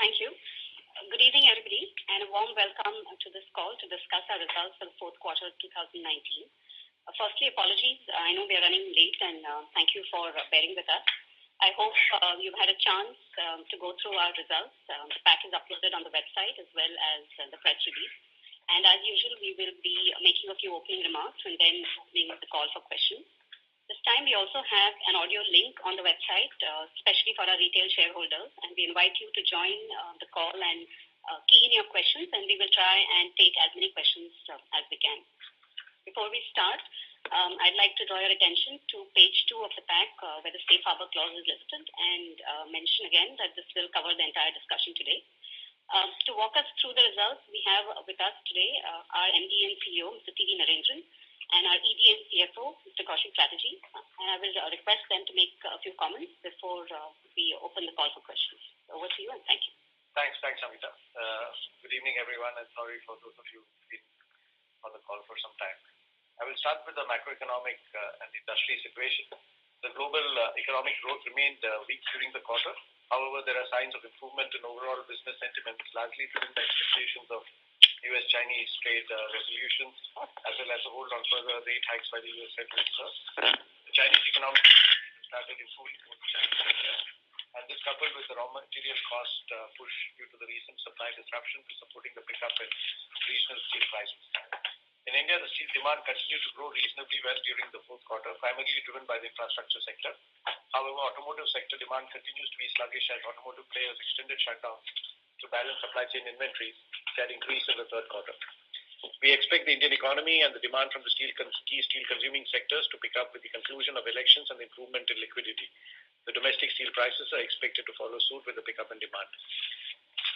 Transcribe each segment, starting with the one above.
Thank you. Good evening, everybody, and a warm welcome to this call to discuss our results for the fourth quarter of 2019. Firstly, apologies. I know we are running late, and thank you for bearing with us. I hope you've had a chance to go through our results. The pack is uploaded on the website as well as the press release. And as usual, we will be making a few opening remarks and then opening the call for questions. This time, we also have an audio link on the website, especially for our retail shareholders, and we invite you to join the call and key in your questions, and we will try and take as many questions as we can. Before we start, I'd like to draw your attention to page 2 of the pack, where the safe harbor clause is listed, and mention again that this will cover the entire discussion today. To walk us through the results, we have with us today our MD and CEO, Mr. T.V. Narendran, and our ED and CFO, Mr. Kaushik Chatterjee. And I will request them to make a few comments before we open the call for questions. Over to you, and thank you. Thanks, Amita. Good evening, everyone, and sorry for those of you who've been on the call for some time. I will start with the macroeconomic and industry situation. The global economic growth remained weak during the quarter. However, there are signs of improvement in overall business sentiments, largely driven by expectations of U.S.-Chinese trade resolutions, as well as a hold on further rate hikes by the U.S. Federal Reserve. The Chinese economic started improving both China and India, and this coupled with the raw material cost push due to the recent supply disruptions is supporting the pickup in regional steel prices. In India, the steel demand continued to grow reasonably well during the fourth quarter, primarily driven by the infrastructure sector. However, automotive sector demand continues to be sluggish as automotive players extended shutdowns to balance supply chain inventories that increased in the third quarter. We expect the Indian economy and the demand from the key steel consuming sectors to pick up with the conclusion of elections and the improvement in liquidity. The domestic steel prices are expected to follow suit with the pickup in demand.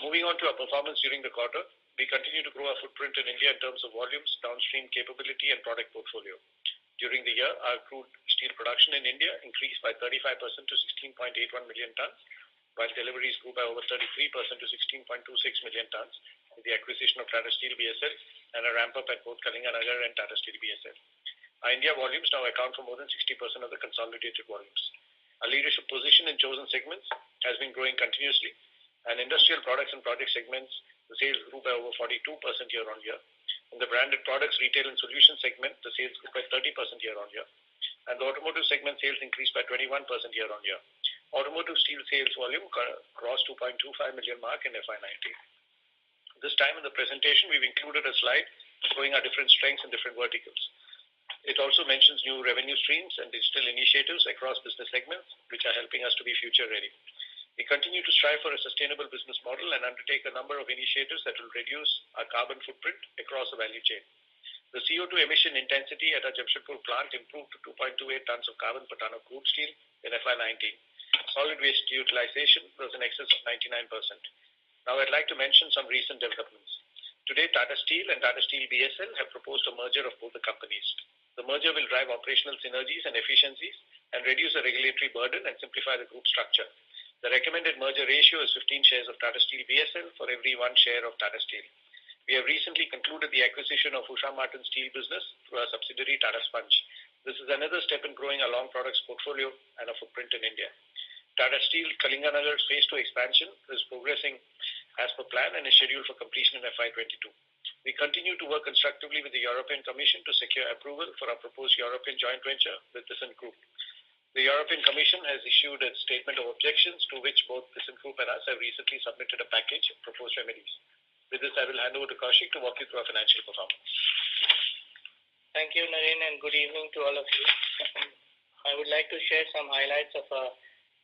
Moving on to our performance during the quarter, we continue to grow our footprint in India in terms of volumes, downstream capability, and product portfolio. During the year, our crude steel production in India increased by 35% to 16.81 million tons, while deliveries grew by over 33% to 16.26 million tons with the acquisition of Tata Steel BSL and a ramp-up at both Kalinganagar and Tata Steel BSL. Our India volumes now account for more than 60% of the consolidated volumes. Our leadership position in chosen segments has been growing continuously, and industrial products and project segments, the sales grew by over 42% year-on-year. In the branded products, retail and solution segment, the sales grew by 30% year-on-year, and the automotive segment sales increased by 21% year-on-year. Automotive steel sales volume crossed 2.25 million mark in FY19. This time in the presentation, we've included a slide showing our different strengths in different verticals. It also mentions new revenue streams and digital initiatives across business segments, which are helping us to be future ready. We continue to strive for a sustainable business model and undertake a number of initiatives that will reduce our carbon footprint across the value chain. The CO2 emission intensity at our Jamshedpur plant improved to 2.28 tons of carbon per ton of crude steel in FY19. Solid waste utilization was in excess of 99%. Now I'd like to mention some recent developments. Today, Tata Steel and Tata Steel BSL have proposed a merger of both the companies. The merger will drive operational synergies and efficiencies and reduce the regulatory burden and simplify the group structure. The recommended merger ratio is 15 shares of Tata Steel BSL for every 1 share of Tata Steel. We have recently concluded the acquisition of Usha Martin Steel business through our subsidiary Tata Sponge. This is another step in growing our long products portfolio and a footprint in India. Tata Steel Kalinganagar Phase 2 expansion is progressing as per plan and is scheduled for completion in FY22. We continue to work constructively with the European Commission to secure approval for our proposed European joint venture with Thyssen Group. The European Commission has issued a statement of objections to which both Thyssen Group and us have recently submitted a package of proposed remedies. With this, I will hand over to Kaushik to walk you through our financial performance. Thank you, Naren, and good evening to all of you. I would like to share some highlights of our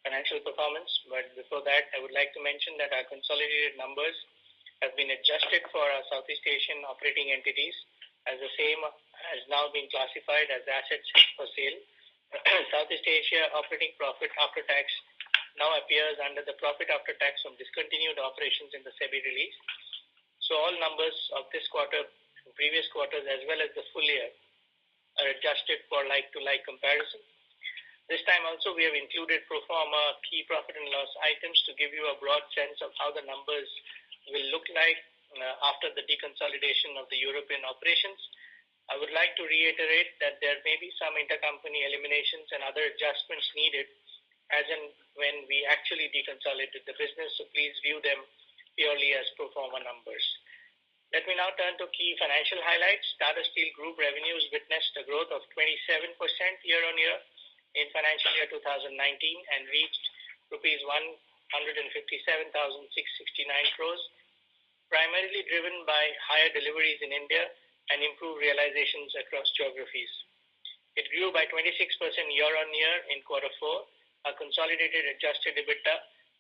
financial performance, but before that, I would like to mention that our consolidated numbers have been adjusted for our Southeast Asian operating entities, as the same has now been classified as assets for sale. Southeast Asia operating profit after tax now appears under the profit after tax from discontinued operations in the SEBI release. So all numbers of this quarter, previous quarters, as well as the full year are adjusted for like-to-like comparison. This time also we have included pro forma key profit and loss items to give you a broad sense of how the numbers will look like after the deconsolidation of the European operations. I would like to reiterate that there may be some intercompany eliminations and other adjustments needed as and when we actually deconsolidated the business, so please view them purely as pro forma numbers. Let me now turn to key financial highlights. Tata Steel Group revenues witnessed a growth of 27% year-on-year in financial year 2019 and reached rupees 157,669 crores, primarily driven by higher deliveries in India and improved realizations across geographies. It grew by 26% year-on-year in quarter 4. Our consolidated adjusted EBITDA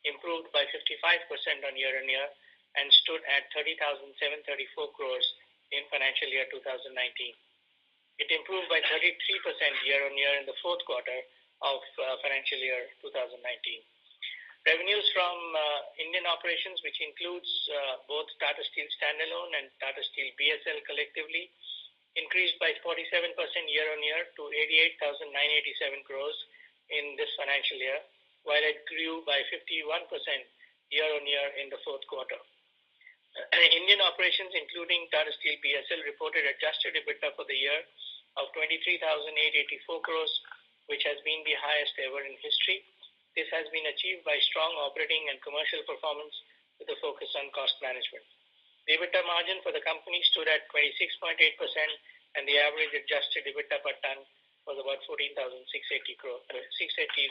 improved by 55% on year-on-year and stood at 30,734 crores in financial year 2019. It improved by 33% year-on-year in the fourth quarter of financial year 2019. Revenues from Indian operations, which includes both Tata Steel standalone and Tata Steel BSL collectively, increased by 47% year-on-year to 88,987 crores in this financial year, while it grew by 51% year-on-year in the fourth quarter. Indian operations, including Tata Steel BSL, reported adjusted EBITDA for the year of 23,884 crores, which has been the highest ever in history. This has been achieved by strong operating and commercial performance with a focus on cost management. The EBITDA margin for the company stood at 26.8%, and the average adjusted EBITDA per ton was about 14,680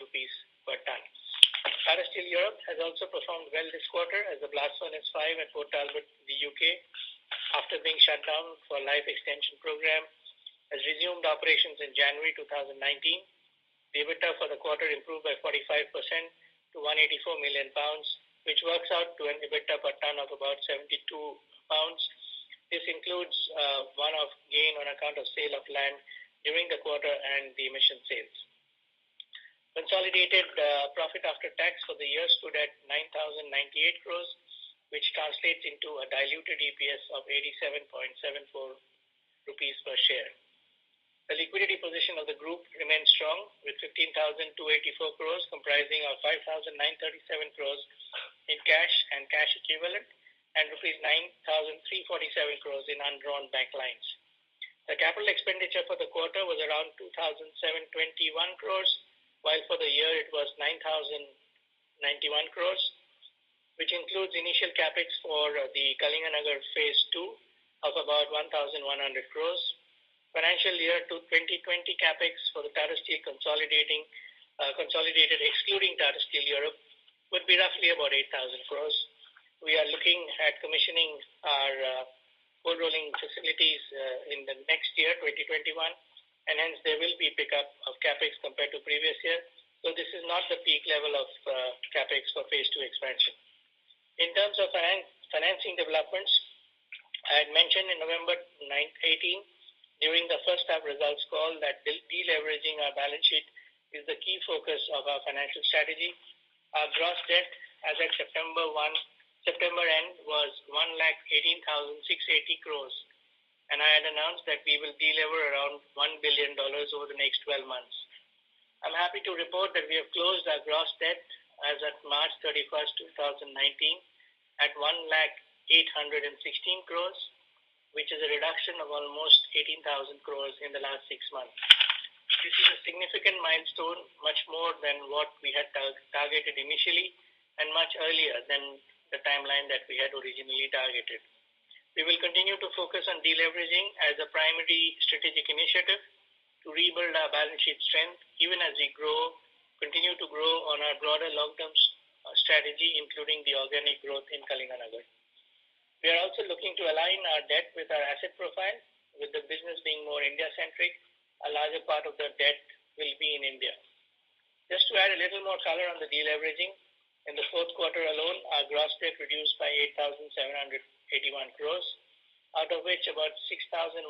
rupees per ton. Tata Steel Europe has also performed well this quarter as the Blast Furnace 5 at Port Talbot, the UK, after being shut down for a life extension program, has resumed operations in January 2019. The EBITDA for the quarter improved by 45% to 184 million pounds, which works out to an EBITDA per ton of about 72 pounds. This includes one-off gain on account of sale of land during the quarter and the emission sales. Consolidated profit after tax for the year stood at 9,098 crores, which translates into a diluted EPS of 87.74 rupees per share. The liquidity position of the group remains strong with 15,284 crores comprising of 5,937 crores in cash and cash equivalent and rupees 9,347 crores in undrawn bank lines. The capital expenditure for the quarter was around 2,721 crores, while for the year it was 9,091 crores, which includes initial capex for the Kalinganagar Phase 2 of about 1,100 crores. Financial year 2020 capex for the Tata Steel consolidated excluding Tata Steel Europe would be roughly about 8,000 crores. We are looking at commissioning our cold rolling facilities in the next year, 2021, and hence there will be pickup of capex compared to previous year. So this is not the peak level of capex for Phase 2 expansion. In terms of financing developments, I had mentioned in November 18 during the first half results call that deleveraging our balance sheet is the key focus of our financial strategy. Our gross debt as at September end was 1,18,680 crores, and I had announced that we will delever around $1 billion over the next 12 months. I'm happy to report that we have closed our gross debt as at March 31st, 2019 at 1,816 crores, which is a reduction of almost 18,000 crores in the last 6 months. This is a significant milestone, much more than what we had targeted initially and much earlier than the timeline that we had originally targeted. We will continue to focus on deleveraging as a primary strategic initiative to rebuild our balance sheet strength, even as we continue to grow on our broader long-term strategy, including the organic growth in Kalinganagar. We are also looking to align our debt with our asset profile. With the business being more India-centric, a larger part of the debt will be in India. Just to add a little more color on the deleveraging, in the fourth quarter alone, our gross debt reduced by 8,781 crores, out of which about 6,181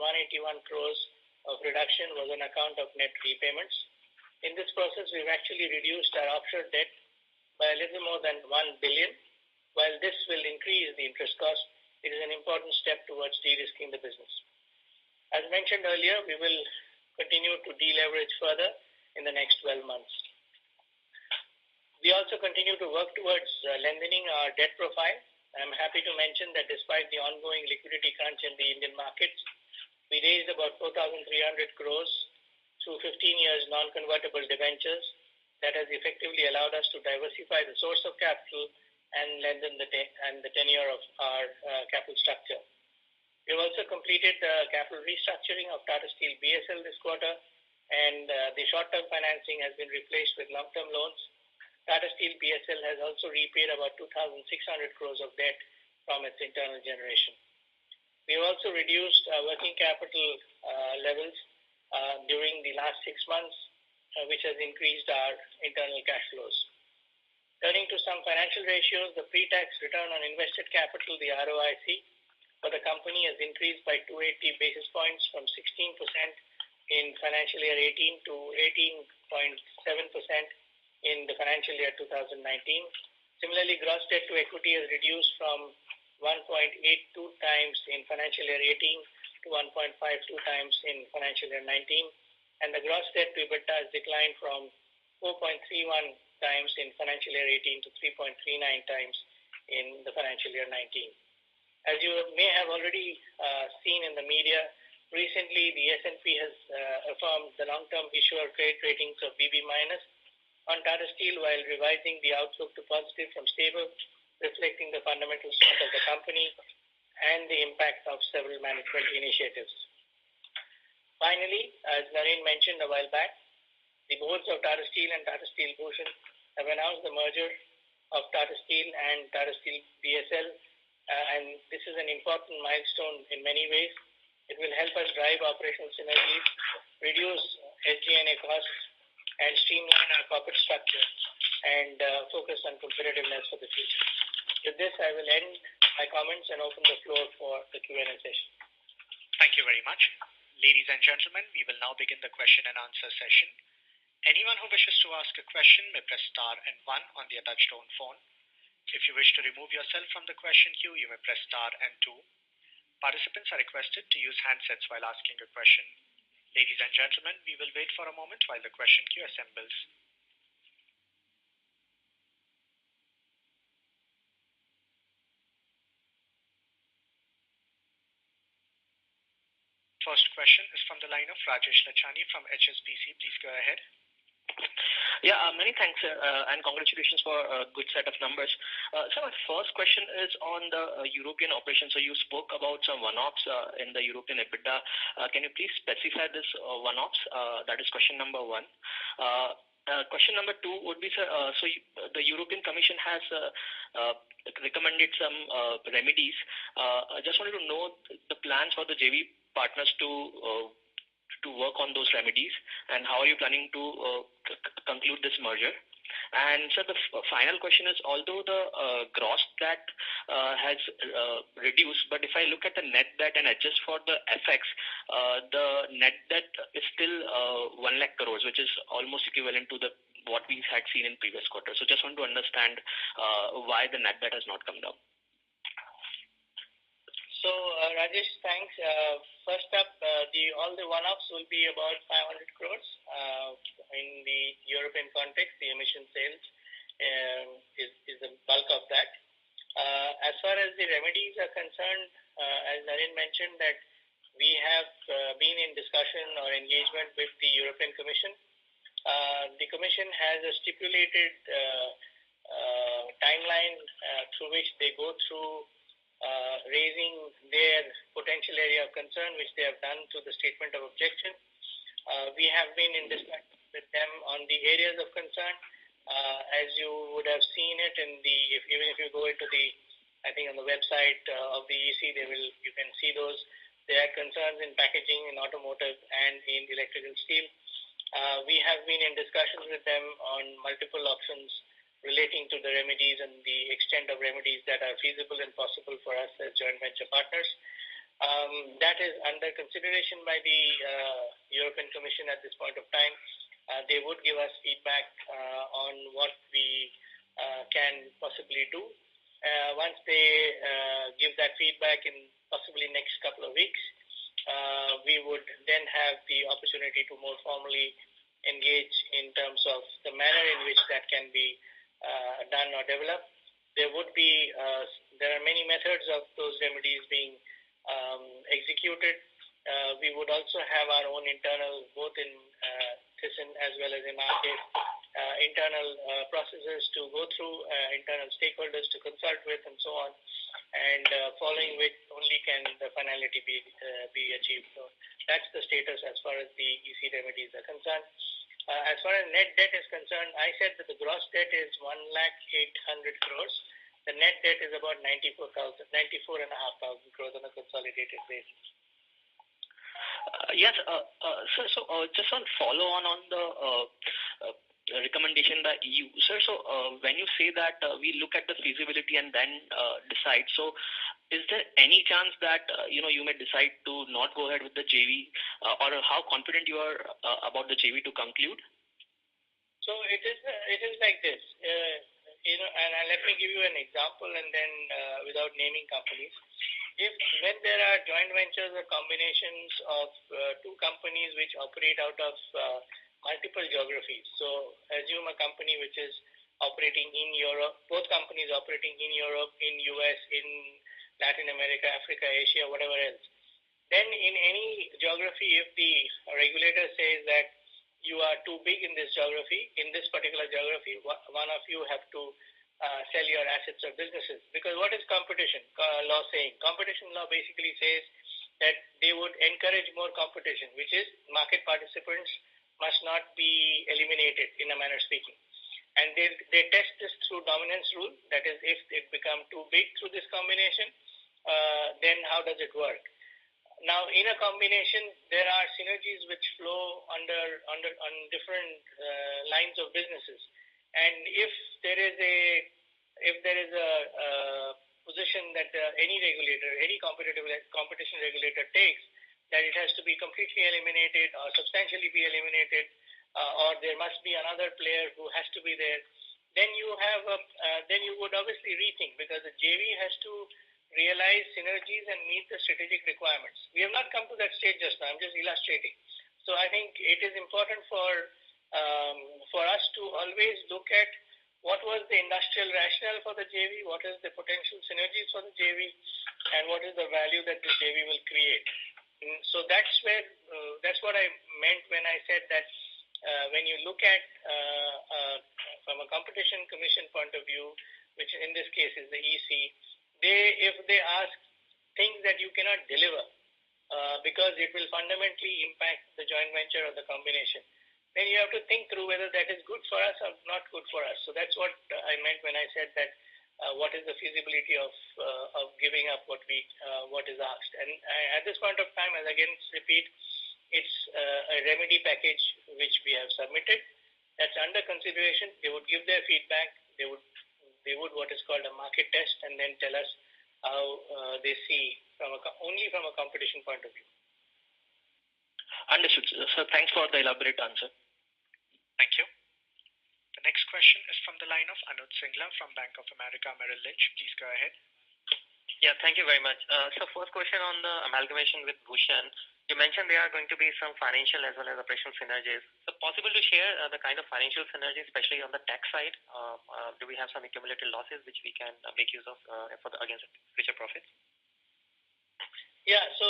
crores of reduction was on account of net repayments. In this process, we've actually reduced our offshore debt by a little more than 1 billion. While this will increase the interest cost, it is an important step towards de-risking the business. As mentioned earlier, we will continue to deleverage further in the next 12 months. We also continue to work towards lengthening our debt profile. I'm happy to mention that despite the ongoing liquidity crunch in the Indian markets, we raised about 4,300 crores through 15 years non-convertible debentures that has effectively allowed us to diversify the source of capital and lengthen the tenure of our capital structure. We have also completed the capital restructuring of Tata Steel BSL this quarter, and the short-term financing has been replaced with long-term loans. Tata Steel BSL has also repaid about 2,600 crores of debt from its internal generation. We have also reduced working capital levels during the last 6 months, which has increased our internal cash flows. Turning to some financial ratios, the pre-tax return on invested capital, the ROIC, for the company has increased by 280 basis points from 16% in financial year 18 to 18.7% in the financial year 2019. Similarly, gross debt to equity has reduced from 1.82 times in financial year 18 to 1.52 times in financial year 19, and the gross debt to EBITDA has declined from 4.31 times in financial year 18 to 3.39 times in the financial year 19. As you may have already seen in the media, recently the S&P has affirmed the long-term issuer credit ratings of BB- on Tata Steel while revising the outlook to positive from stable, reflecting the fundamental strength of the company and the impact of several management initiatives. Finally, as Naren mentioned a while back, the boards of Tata Steel and Tata Steel Bhushan have announced the merger of Tata Steel and Tata Steel BSL, and this is an important milestone in many ways. It will help us drive operational synergies, reduce SG&A costs, and streamline our corporate structure and focus on competitiveness for the future. With this, I will end my comments and open the floor for the Q&A session. Thank you very much. Ladies and gentlemen, we will now begin the question and answer session. Anyone who wishes to ask a question may press star and 1 on their touchtone phone. If you wish to remove yourself from the question queue, you may press star and 2. Participants are requested to use handsets while asking a question. Ladies and gentlemen, we will wait for a moment while the question queue assembles. First question is from the line of Rajesh Lachani from HSBC. Please go ahead. Yeah, many thanks, and congratulations for a good set of numbers. So my first question is on the European operation. So you spoke about some one-offs in the European EBITDA. Can you please specify this one-offs? That is question number 1. Question number 2 would be, sir, the European Commission has recommended some remedies. I just wanted to know the plans for the JV partners to work on those remedies, and how are you planning to conclude this merger? And so the final question is, although the gross debt has reduced, but if I look at the net debt and adjust for the FX, the net debt is still 1 lakh crores, which is almost equivalent to what we had seen in previous quarter. So just want to understand why the net debt has not come down. So, Rajesh, thanks. First up, all the one-offs will be about 500 crores in the European context. The emission sales is the bulk of that. As far as the remedies are concerned, as Naren mentioned, that we have been in discussion or engagement with the European Commission. The Commission has a stipulated timeline through which they go through raising their potential area of concern, which they have done through the statement of objection. We have been in discussion with them on the areas of concern. As you would have seen it even if you go into I think on the website of the EC, you can see those. There are concerns in packaging, in automotive, and in electrical steel. We have been in discussions with them on multiple options relating to the remedies and the extent of remedies that are feasible and possible for us as joint venture partners. That is under consideration by the European Commission at this point of time. They would give us feedback on what we can possibly do. Once they give that feedback in possibly next couple of weeks, we would then have the opportunity to more formally engage in terms of the manner in which that can be done or developed. There are many methods of those remedies being executed. We would also have our own internal, both in Thyssen as well as in our case, internal processes to go through, internal stakeholders to consult with, and so on. And following which only can the finality be achieved. So that's the status as far as the EC remedies are concerned. As far as net debt is concerned, I said that the gross debt is 1,08,000 crores. The net debt is about 94,500 crores on a consolidated basis. Yes, sir. So just on follow on the recommendation by EU, sir. So when you say that we look at the feasibility and then decide, so is there any chance that you may decide to not go ahead with the JV, or how confident you are about the JV to conclude? So it is like this, and let me give you an example, and then without naming companies. When there are joint ventures or combinations of two companies which operate out of multiple geographies, so assume a company which is operating in Europe, both companies operating in Europe, in US, in Latin America, Africa, Asia, whatever else, then in any geography, if the regulator says that you are too big in this geography, in this particular geography, one of you have to sell your assets or businesses. Because what is competition law saying? Competition law basically says that they would encourage more competition, which is market participants must not be eliminated, in a manner speaking. And they test this through dominance rule. That is, if it become too big through this combination, then how does it work? Now, in a combination, there are synergies which flow on different lines of businesses. And if there is a position that any regulator, any competition regulator takes, that it has to be completely eliminated or substantially be eliminated, or there must be another player who has to be there, then you would obviously rethink, because the JV has to realize synergies and meet the strategic requirements. We have not come to that stage just now. I'm just illustrating. So I think it is important for us to always look at what was the industrial rationale for the JV, what is the potential synergies for the JV, and what is the value that the JV will create. So that's what I meant when I said that when you look at from a competition commission point of view, which in this case is the EC, if they ask things that you cannot deliver because it will fundamentally impact the joint venture or the combination, then you have to think through whether that is good for us or not good for us. So that's what I meant when I said that what is the feasibility of giving up what is asked. And at this point of time, as again repeat, it's a remedy package which we have submitted. That's under consideration. They would give their feedback. They would what is called a market test, and then tell us how they see only from a competition point of view. Understood, sir. Thanks for the elaborate answer. Thank you. The next question is from the line of Anuj Singla from Bank of America Merrill Lynch. Please go ahead. Yeah, thank you very much. So first question on the amalgamation with Bhushan. You mentioned there are going to be some financial as well as operational synergies. So possible to share the kind of financial synergies, especially on the tax side? Do we have some accumulated losses which we can make use of against future profits? Yeah, so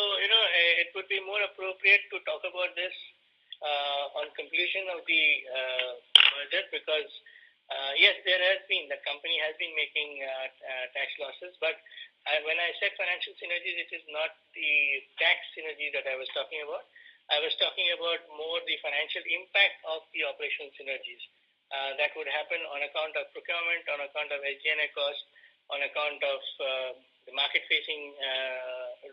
it would be more appropriate to talk about this on completion of the merger, because yes, the company has been making tax losses, but when I said financial synergies, it is not the tax synergy that I was talking about. I was talking about more the financial impact of the operational synergies that would happen on account of procurement, on account of SG&A cost, on account of the market-facing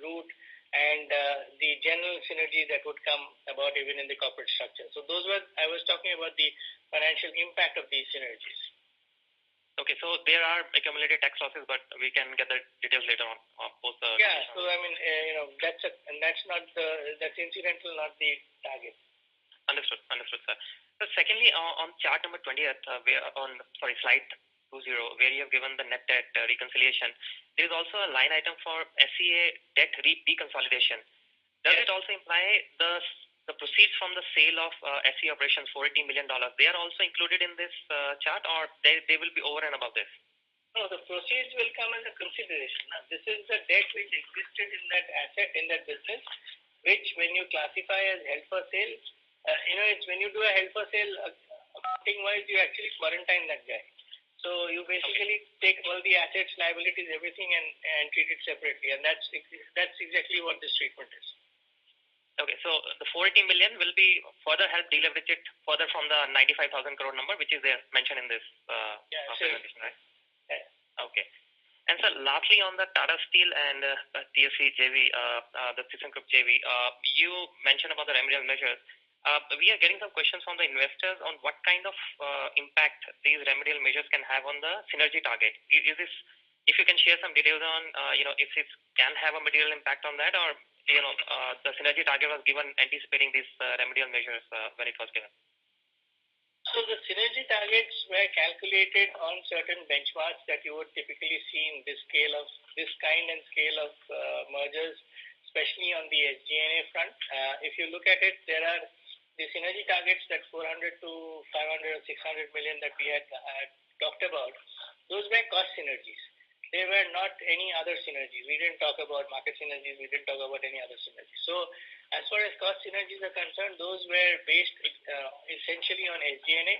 route, and the general synergy that would come about even in the corporate structure. So I was talking about the financial impact of these synergies. Okay, so there are accumulated tax losses, but we can get the details later on post the. Yeah, so I mean, that's incidental, not the target. Understood, sir. So secondly, on chart number 20th, slide 20, where you have given the net debt reconciliation, there is also a line item for SEA debt deconsolidation. Does it also imply the proceeds from the sale of SEA operations, $480 million, they are also included in this chart, or they will be over and above this? No, the proceeds will come as a consideration. Now, this is the debt which existed in that asset, in that business, which when you classify as held for sale, it's when you do a held for sale accounting-wise, you actually quarantine that guy. So you basically take all the assets, liabilities, everything, and treat it separately, and that's exactly what this treatment is. Okay, so the 480 million will be further help deleverage it further from the 95,000 crore number, which is there mentioned in this presentation, right? Yeah. Okay. And so lastly, on the Tata Steel and TFD JV, the ThyssenKrupp JV, you mentioned about the remedial measures. We are getting some questions from the investors on what kind of impact these remedial measures can have on the synergy target. Is this, if you can share some details on, if it can have a material impact on that, or the synergy target was given anticipating these remedial measures when it was given? So the synergy targets were calculated on certain benchmarks that you would typically see in this kind and scale of mergers, especially on the SG&A front. If you look at it, there are the synergy targets that 400 to 500 or 600 million that we had talked about. Those were cost synergies. They were not any other synergies. We didn't talk about market synergies. We didn't talk about any other synergies. So as far as cost synergies are concerned, those were based essentially on SG&A.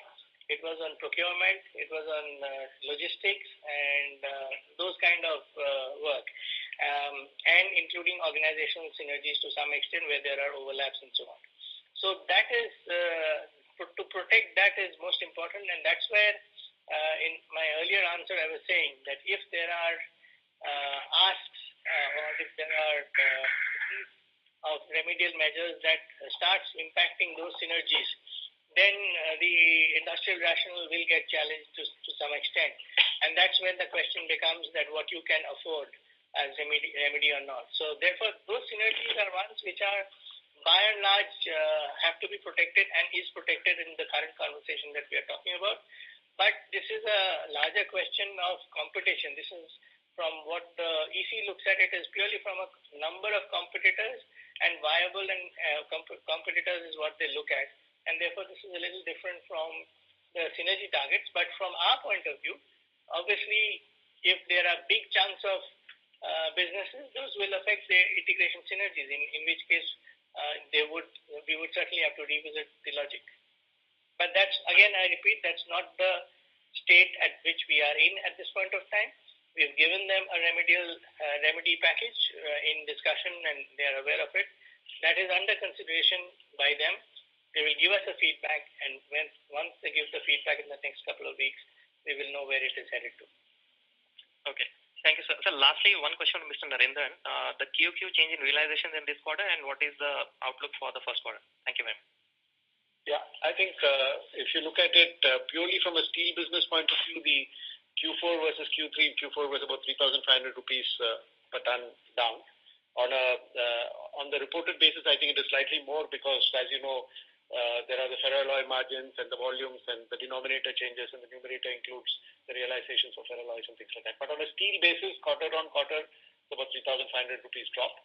It was on procurement. It was on logistics and those kind of work, and including organizational synergies to some extent where there are overlaps and so on. So that is, to protect that is most important, and that's where in my earlier answer, I was saying that if there are asks or if there are of remedial measures that starts impacting those synergies, then the industrial rationale will get challenged to some extent. And that's when the question becomes that what you can afford as remedy or not. So therefore, those synergies are ones which are by and large have to be protected and is protected in the current conversation that we are talking about. But this is a larger question of competition. This is from what the EC looks at it is purely from a number of competitors, and viable and competitors is what they look at. And therefore, this is a little different from the synergy targets. But from our point of view, obviously, if there are big chunks of businesses, those will affect the integration synergies, in which case we would certainly have to revisit the logic. But that's, again, I repeat, that's not the state at which we are in at this point of time. We've given them a remedy package in discussion, and they are aware of it. That is under consideration by them. They will give us a feedback, and once they give the feedback in the next couple of weeks, we will know where it is headed to. Okay. Thank you, sir. So lastly, one question from Mr. Narendran. The QQ change in realizations in this quarter, and what is the outlook for the first quarter? Thank you very much. Yeah, I think if you look at it purely from a steel business point of view, the Q4 versus Q3, Q4 was about 3,500 rupees per ton down. On the reported basis, I think it is slightly more because, as you know, there are the ferroalloy margins and the volumes, and the denominator changes, and the numerator includes the realizations of ferroalloys and things like that. But on a steel basis, quarter on quarter, it's about 3,500 rupees drop.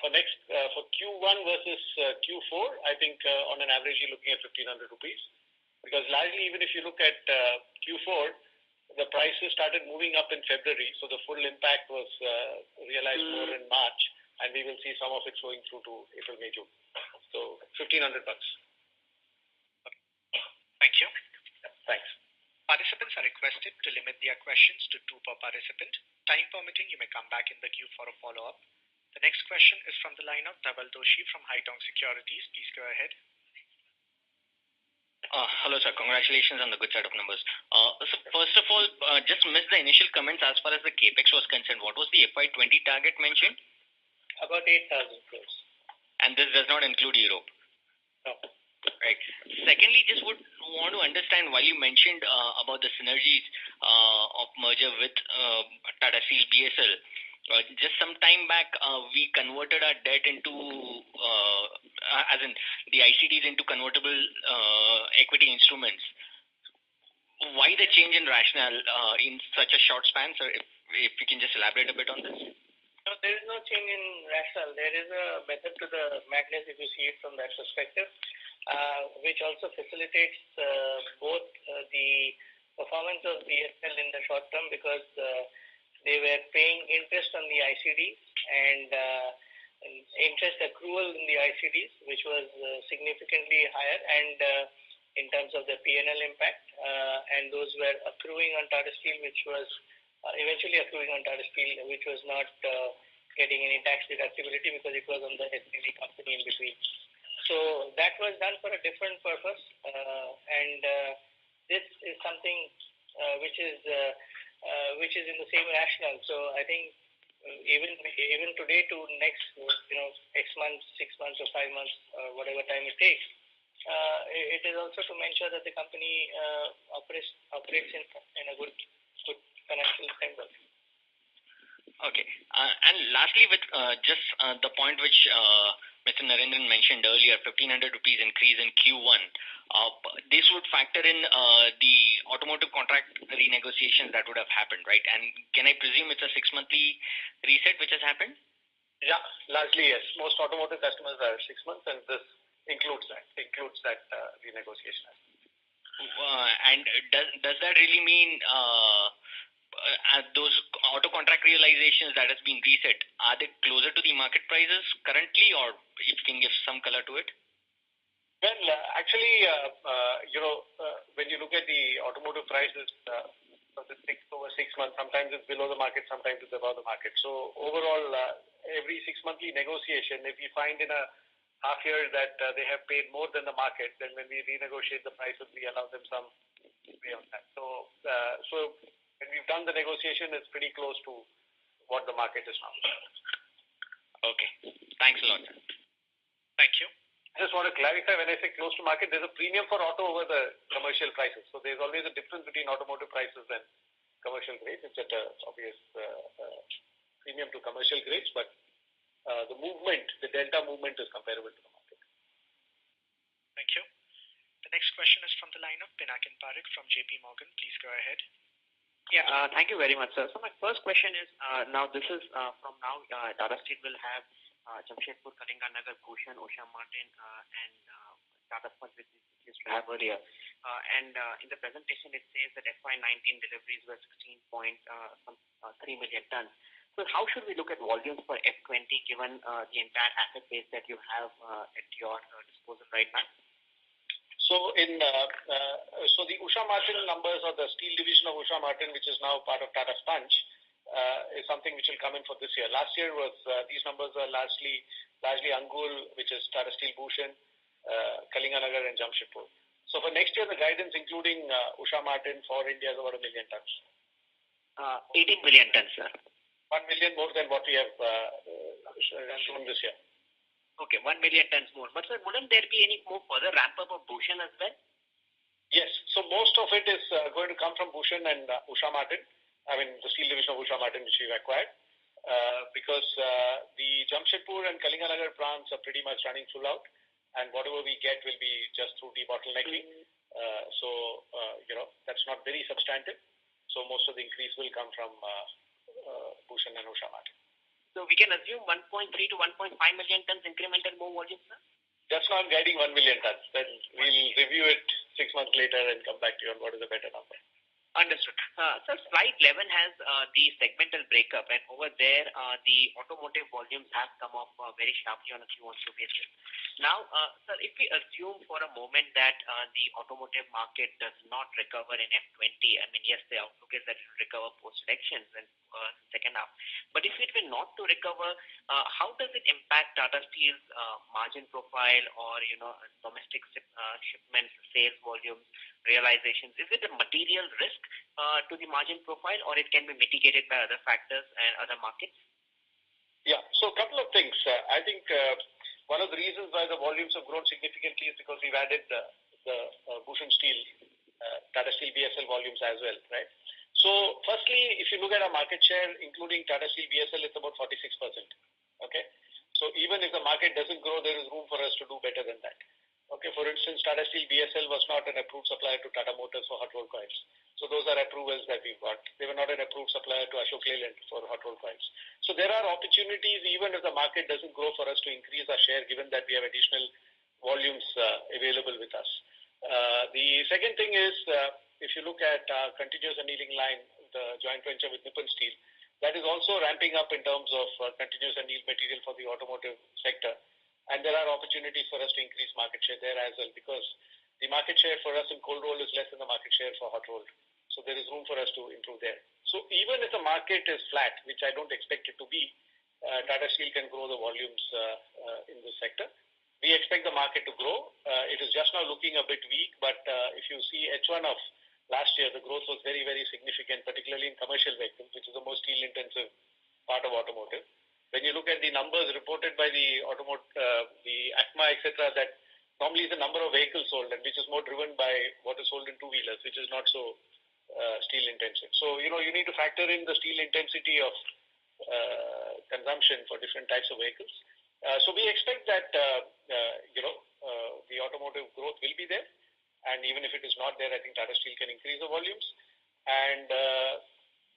For Q1 versus Q4, I think on an average you're looking at 1,500 rupees, because largely even if you look at Q4, the prices started moving up in February, so the full impact was realized more in March, and we will see some of it flowing through to April, May, June. So 1,500 bucks. Thank you. Thanks. Participants are requested to limit their questions to 2 per participant. Time permitting, you may come back in the queue for a follow-up. The next question is from the line of Dhaval Doshi from Haitong Securities. Please go ahead. Hello, sir. Congratulations on the good set of numbers. So first of all, just missed the initial comments as far as the capex was concerned. What was the FY20 target mentioned? About 8,000 crores. And this does not include Europe? No. Right. Secondly, just would want to understand while you mentioned about the synergies of merger with Tata Steel BSL. Just some time back, we converted our debt into, as in the ICDs into convertible equity instruments. Why the change in rationale in such a short span, sir? If you can just elaborate a bit on this. No, there is no change in rationale. There is a method to the madness if you see it from that perspective, which also facilitates both the performance of BSL in the short term, because they were paying interest on the ICDs and interest accrual in the ICDs, which was significantly higher, and in terms of the P&L impact, and those were accruing on Tata Steel, which was eventually accruing on Tata Steel, which was not getting any tax deductibility because it was on the SPV company in between. So that was done for a different purpose, and this is something which is in the same rationale. So I think even today to next X months, 6 months, or 5 months, whatever time it takes, it is also to ensure that the company operates in a good financial framework. Okay. And lastly, with just the point which Mr. Narendran mentioned earlier, 1,500 rupees increase in Q1, this would factor in the automotive contract renegotiations that would have happened, right? And can I presume it's a 6-monthly reset which has happened? Yeah, largely yes. Most automotive customers are 6 months, and this includes that renegotiation. And does that really mean those auto contract realizations that has been reset, are they closer to the market prices currently, or if you can give some color to it? Well, actually, when you look at the automotive prices for the over 6 months, sometimes it's below the market, sometimes it's above the market. So overall, every 6-monthly negotiation, if we find in a half year that they have paid more than the market, then when we renegotiate the prices, we allow them some way on that. So when we've done the negotiation, it's pretty close to what the market is now. Okay. Thanks a lot. Thank you. I just want to clarify, when I say close to market, there's a premium for auto over the commercial prices. So there's always a difference between automotive prices and commercial grades. It's at an obvious premium to commercial grades, but the delta movement is comparable to the market. Thank you. The next question is from the line of Pinakin Parekh from JP Morgan. Please go ahead. Yeah, thank you very much, sir. So my first question is, now this is from now, Tata Steel will have Jamshedpur, Kalinganagar, Bhushan, Usha Martin, and Tata Sponge, which it used to have earlier. And in the presentation, it says that FY19 deliveries were 16.3 million tons. So how should we look at volumes for F20 given the entire asset base that you have at your disposal right now? So the Usha Martin numbers, or the steel division of Usha Martin, which is now part of Tata Sponge, is something which will come in for this year. Last year was these numbers were largely Angul, which is Tata Steel Bhushan, Kalinganagar, and Jamshedpur. So for next year, the guidance including Usha Martin for India is over 1 million tons. 18 million tons, sir. 1 million more than what we have shown this year. Okay, 1 million tons more. But sir, wouldn't there be any more further ramp up of Bhushan as well? Yes. So most of it is going to come from Bhushan and Usha Martin. I mean, the steel division of Usha Martin, which we've acquired, because the Jamshedpur and Kalinganagar plants are pretty much running full out, and whatever we get will be just through debottlenecking. So that's not very substantive. So most of the increase will come from Bhushan and Usha Martin. So we can assume 1.3 to 1.5 million tons incremental more volume, sir? Just now I'm guiding 1 million tons. Then we'll review it 6 months later and come back to you on what is a better number. Understood. Sir, slide 11 has the segmental breakup, and over there, the automotive volumes have come up very sharply on a Q1Q basis. Now, sir, if we assume for a moment that the automotive market does not recover in F20, I mean, yes, the outlook is that it will recover post-elections and second half. But if it will not to recover, how does it impact Tata Steel's margin profile or, domestic shipments, sales volumes, realizations? Is it a material risk to the margin profile, or it can be mitigated by other factors and other markets? Yeah, so a couple of things. I think one of the reasons why the volumes have grown significantly is because we've added the Bhushan Steel, Tata Steel BSL volumes as well, right? So firstly, if you look at our market share, including Tata Steel BSL, it's about 46%. Okay, so even if the market doesn't grow, there is room for us to do better than that. Okay, for instance, Tata Steel BSL was not an approved supplier to Tata Motors for hot rolled coils. So those are approvals that we've got. They were not an approved supplier to Ashok Leyland for hot rolled coils. So there are opportunities, even if the market doesn't grow, for us to increase our share, given that we have additional volumes available with us. The second thing is, if you look at continuous annealing line, the joint venture with Nippon Steel, that is also ramping up in terms of continuous anneal material for the automotive sector. And there are opportunities for us to increase market share there as well, because The market share for us in cold roll is less than the market share for hot roll. So there is room for us to improve there. So even if the market is flat, which I don't expect it to be, Tata Steel can grow the volumes in this sector. We expect the market to grow. It is just now looking a bit weak, but if you see H1 of last year, the growth was very, very significant, particularly in commercial vehicles, which is the most steel-intensive part of automotive. When you look at the numbers reported by the the ACMA, etc., that normally is the number of vehicles sold, and which is more driven by what is sold in two-wheelers, which is not so steel-intensive. So, you need to factor in the steel intensity of consumption for different types of vehicles. So we expect that, the automotive growth will be there. And even if it is not there, I think Tata Steel can increase the volumes. And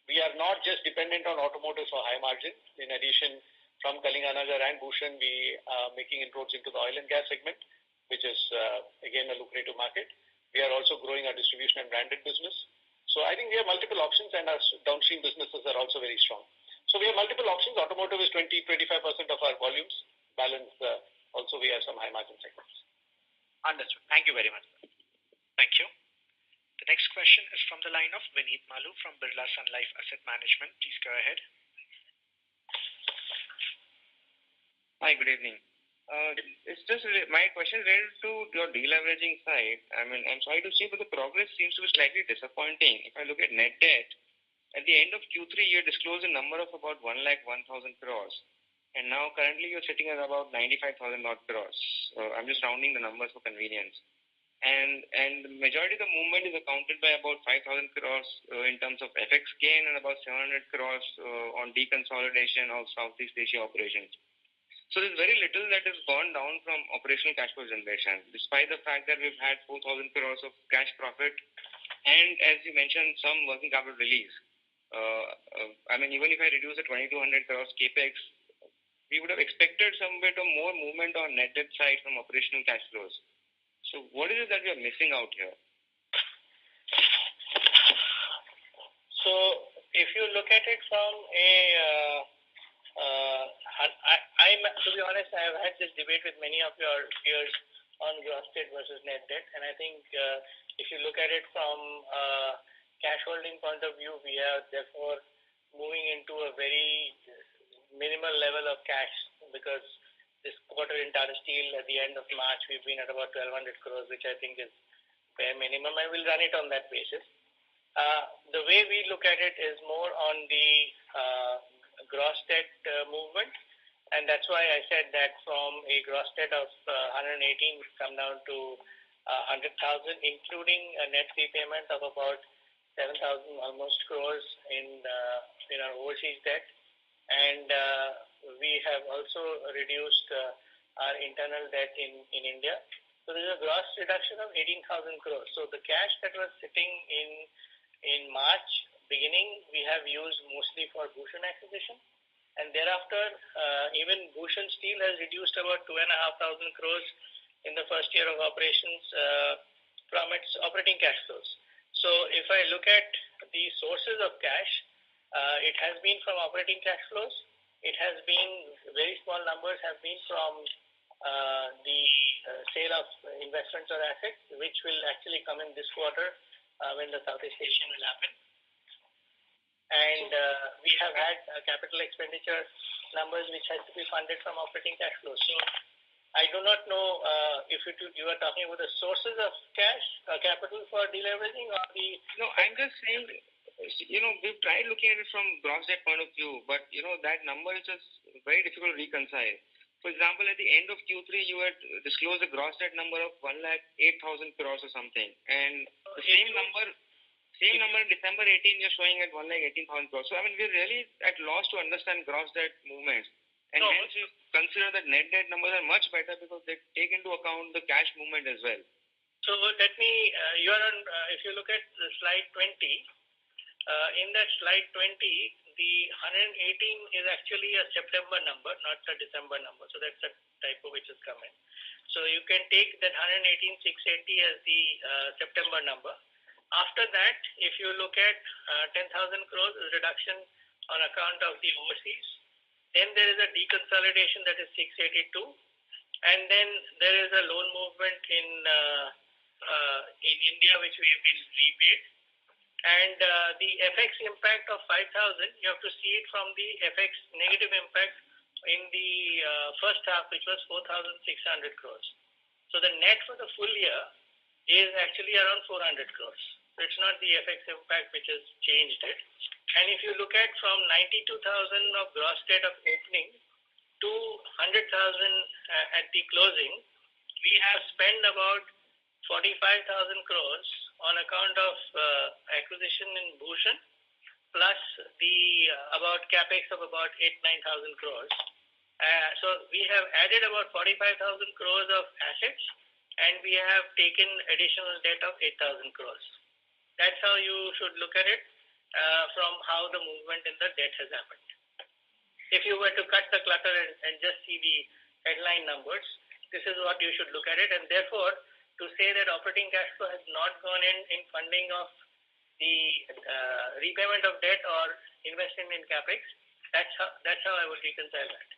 we are not just dependent on automotive for high margin. In addition, from Kalinganagar and Bhushan, we are making inroads into the oil and gas segment, which is, again, a lucrative market. We are also growing our distribution and branded business. So I think we have multiple options, and our downstream businesses are also very strong. So we have multiple options. Automotive is 20-25% of our volumes. Balance, also we have some high margin segments. Understood. Thank you very much. Thank you. The next question is from the line of Vineet Malu from Birla Sun Life Asset Management. Please go ahead. Hi, good evening. It's just my question related to your deleveraging side. I mean, I'm sorry to say, but the progress seems to be slightly disappointing. If I look at net debt, at the end of Q3, you disclosed a number of about 1,01,000 crores. And now currently you're sitting at about 95,000 odd crores. I'm just rounding the numbers for convenience. And the majority of the movement is accounted by about 5,000 crores in terms of FX gain and about 700 crores on deconsolidation of Southeast Asia operations. So there's very little that has gone down from operational cash flow generation, despite the fact that we've had 4,000 crores of cash profit and, as you mentioned, some working capital release. I mean, even if I reduce the 2,200 crores capex, we would have expected some bit of more movement on net debt side from operational cash flows. So what is it that we are missing out here? So if you look at it from to be honest, I have had this debate with many of your peers on gross debt versus net debt, and I think if you look at it from cash holding point of view, we are therefore moving into a very minimal level of cash, because this quarter in Tata Steel at the end of March, we've been at about 1,200 crores, which I think is bare minimum. I will run it on that basis. The way we look at it is more on the gross debt movement, and that's why I said that from a gross debt of 118, we've come down to 100,000, including a net repayment of about 7,000 almost crores in our overseas debt. And we have also reduced our internal debt in India. So there's a gross reduction of 18,000 crores. So the cash that was sitting in March beginning, we have used mostly for Bhushan acquisition. And thereafter, even Bhushan Steel has reduced about 2,500 crores in the first year of operations from its operating cash flows. So if I look at the sources of cash, it has been from operating cash flows. It has been very small numbers have been from the sale of investments or assets, which will actually come in this quarter when the Southeast Asian will happen. And we have had capital expenditure numbers which has to be funded from operating cash flows. So I do not know if you are talking about the sources of cash, capital for deleveraging, or the... No, I'm just saying, we've tried looking at it from gross debt point of view, but, that number is just very difficult to reconcile. For example, at the end of Q3, you had disclosed a gross debt number of 1,08,000 crores or something. And the same number in December 18, you're showing at 1,18,000 crores. So, I mean, we're really at loss to understand gross debt movements. And hence, we consider that net debt numbers are much better because they take into account the cash movement as well. So let me, if you look at slide 20, in that slide 20, the 118 is actually a September number, not a December number. So that's a typo which has come in. So you can take that 118,680 as the September number. After that, if you look at 10,000 crores reduction on account of the overseas, then there is a deconsolidation that is 682, and then there is a loan movement in in India, which we have been repaid. And the FX impact of 5,000, you have to see it from the FX negative impact in the first half, which was 4,600 crores. So the net for the full year is actually around 400 crores. So it's not the FX impact which has changed it. And if you look at from 92,000 of gross debt of opening to 100,000 at the closing, we have spent about 45,000 crores on account of acquisition in Bhushan, plus the about capex of about 8,000-9,000 crores. So we have added about 45,000 crores of assets, and we have taken additional debt of 8,000 crores. That's how you should look at it from how the movement in the debt has happened. If you were to cut the clutter and just see the headline numbers, this is what you should look at it, and therefore to say that operating cash flow has not gone in funding of the repayment of debt or investment in capex, that's how I would reconcile that.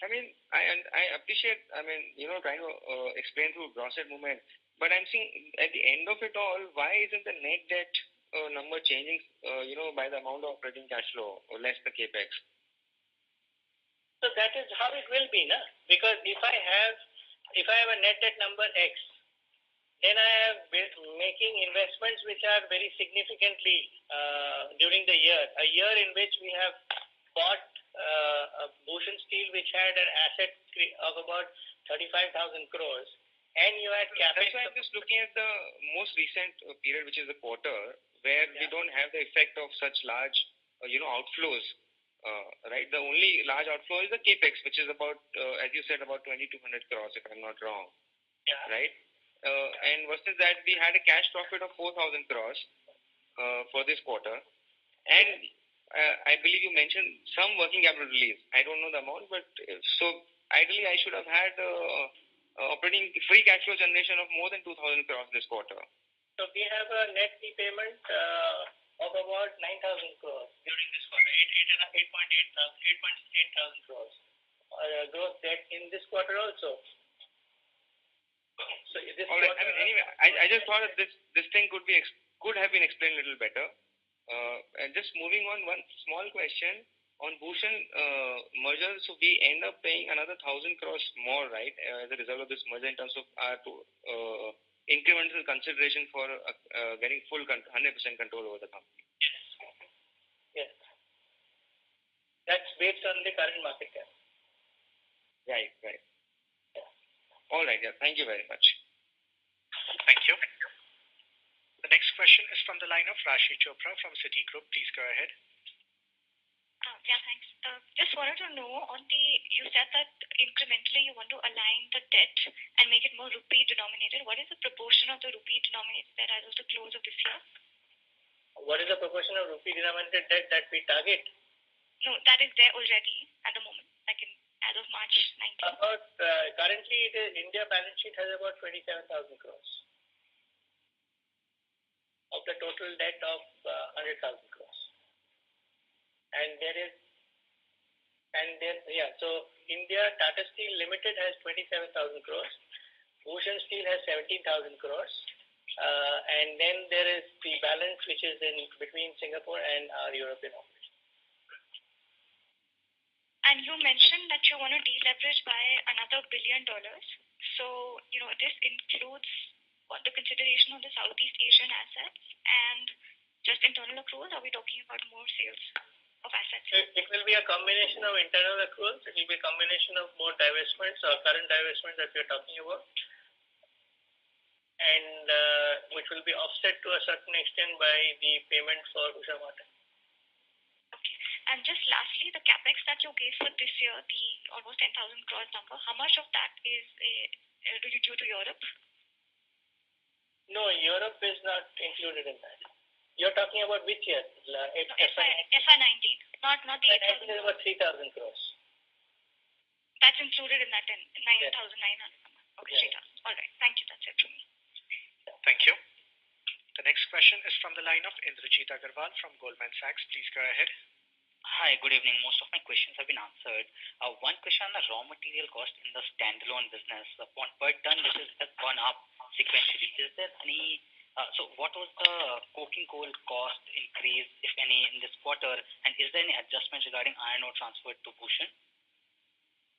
I mean, I appreciate, trying to explain through gross debt movement, but I'm seeing at the end of it all, why isn't the net debt number changing, by the amount of operating cash flow or less the capex? So that is how it will be, na? Because if I have a net debt number X, then I am making investments which are very significantly during the year. A year in which we have bought Bhushan Steel, which had an asset of about 35,000 crores, and you had capex. That's why I'm just looking at the most recent period, which is the quarter, where we don't have the effect of such large, outflows. Right, the only large outflow is the capex, which is about, as you said, about 2,200 crores, if I'm not wrong. Yeah. Right, and versus that, we had a cash profit of 4,000 crores for this quarter, and I believe you mentioned some working capital release. I don't know the amount, but so ideally, I should have had operating free cash flow generation of more than 2,000 crores this quarter. So we have a net repayment of about 9,000 crores during this quarter, 8,800 crores gross debt in this quarter also. So this all right. I mean, anyway, I just thought that this thing could have been explained a little better. And just moving on, one small question on Bhushan merger. So we end up paying another 1,000 crores more, right, as a result of this merger in terms of our incremental consideration for getting full 100% control over the company. Yes. That's based on the current market cap. Right. Yeah. All right. Yeah. Thank you very much. Thank you. The next question is from the line of Rashi Chopra from Citigroup. Please go ahead. Yeah, thanks. Just wanted to know you said that incrementally you want to align the debt and make it more rupee denominated. What is the proportion of the rupee denominated debt as of the close of this year? What is the proportion of rupee denominated debt that we target? No, that is there already at the moment, like as of March 19. About currently, India balance sheet has about 27,000 crores of the total debt of 100,000 crores. So India Tata Steel Limited has 27,000 crores. Bhushan Steel has 17,000 crores. And then there is the balance which is in between Singapore and our European office. And you mentioned that you want to deleverage by another $1 billion. So, this includes the consideration of the Southeast Asian assets and just internal accruals. Are we talking about more sales of assets? It will be a combination of internal accruals. It will be a combination of more divestments or current divestments that we are talking about, and which will be offset to a certain extent by the payment for Usha Martin. Okay. And just lastly, the capex that you gave for this year, the almost 10,000 crores number, how much of that is due to Europe? No, Europe is not included in that. You're talking about which year? FY19, not the 8,000. Is about 3,000 crores. That's included in that 9,900 number. Okay, Yeah. 3,000. All right. Thank you. That's it from me. Thank you. The next question is from the line of Indrajit Agarwal from Goldman Sachs. Please go ahead. Hi, good evening. Most of my questions have been answered. One question on the raw material cost in the standalone business. On per ton, this has gone up sequentially. Is there any, so what was the coking coal cost increase, if any, in this quarter? And is there any adjustment regarding iron ore transferred to Bhushan?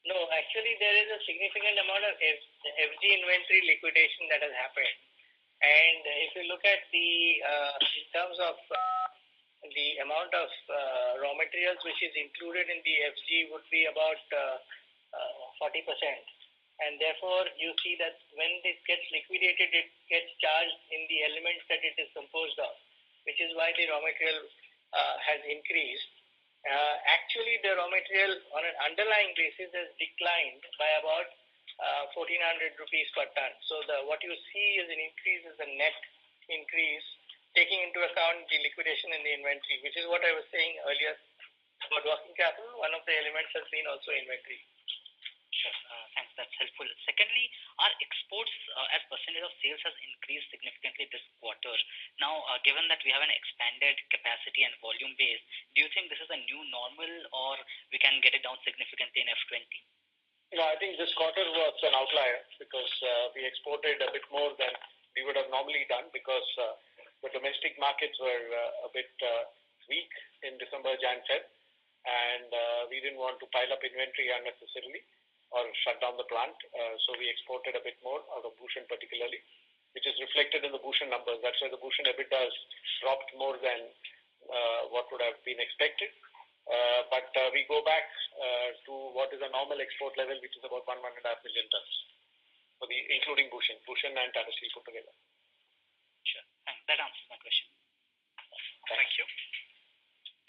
No, actually there is a significant amount of FG inventory liquidation that has happened. And if you look at the, in terms of the amount of raw materials which is included in the FG would be about 40%. And therefore, you see that when it gets liquidated, it gets charged in the elements that it is composed of, which is why the raw material has increased. Actually, the raw material on an underlying basis has declined by about 1,400 rupees per ton. So what you see is an increase, is a net increase, taking into account the liquidation in the inventory, which is what I was saying earlier about working capital. One of the elements has been also inventory. Sure. Thanks. That's helpful. Secondly, our exports as percentage of sales has increased significantly this quarter. Now, given that we have an expanded capacity and volume base, do you think this is a new normal, or we can get it down significantly in F20? I think this quarter was an outlier because we exported a bit more than we would have normally done because the domestic markets were a bit weak in December, Jan, Feb, and we didn't want to pile up inventory unnecessarily or shut down the plant. So we exported a bit more out of Bhushan particularly, which is reflected in the Bhushan numbers. That's why the Bhushan EBITDA has dropped more than what would have been expected. But we go back to what is a normal export level, which is about 1.5 million tons, for including Bhushan and TATA Steel put together. Sure. Thanks. That answers my question. Thank you.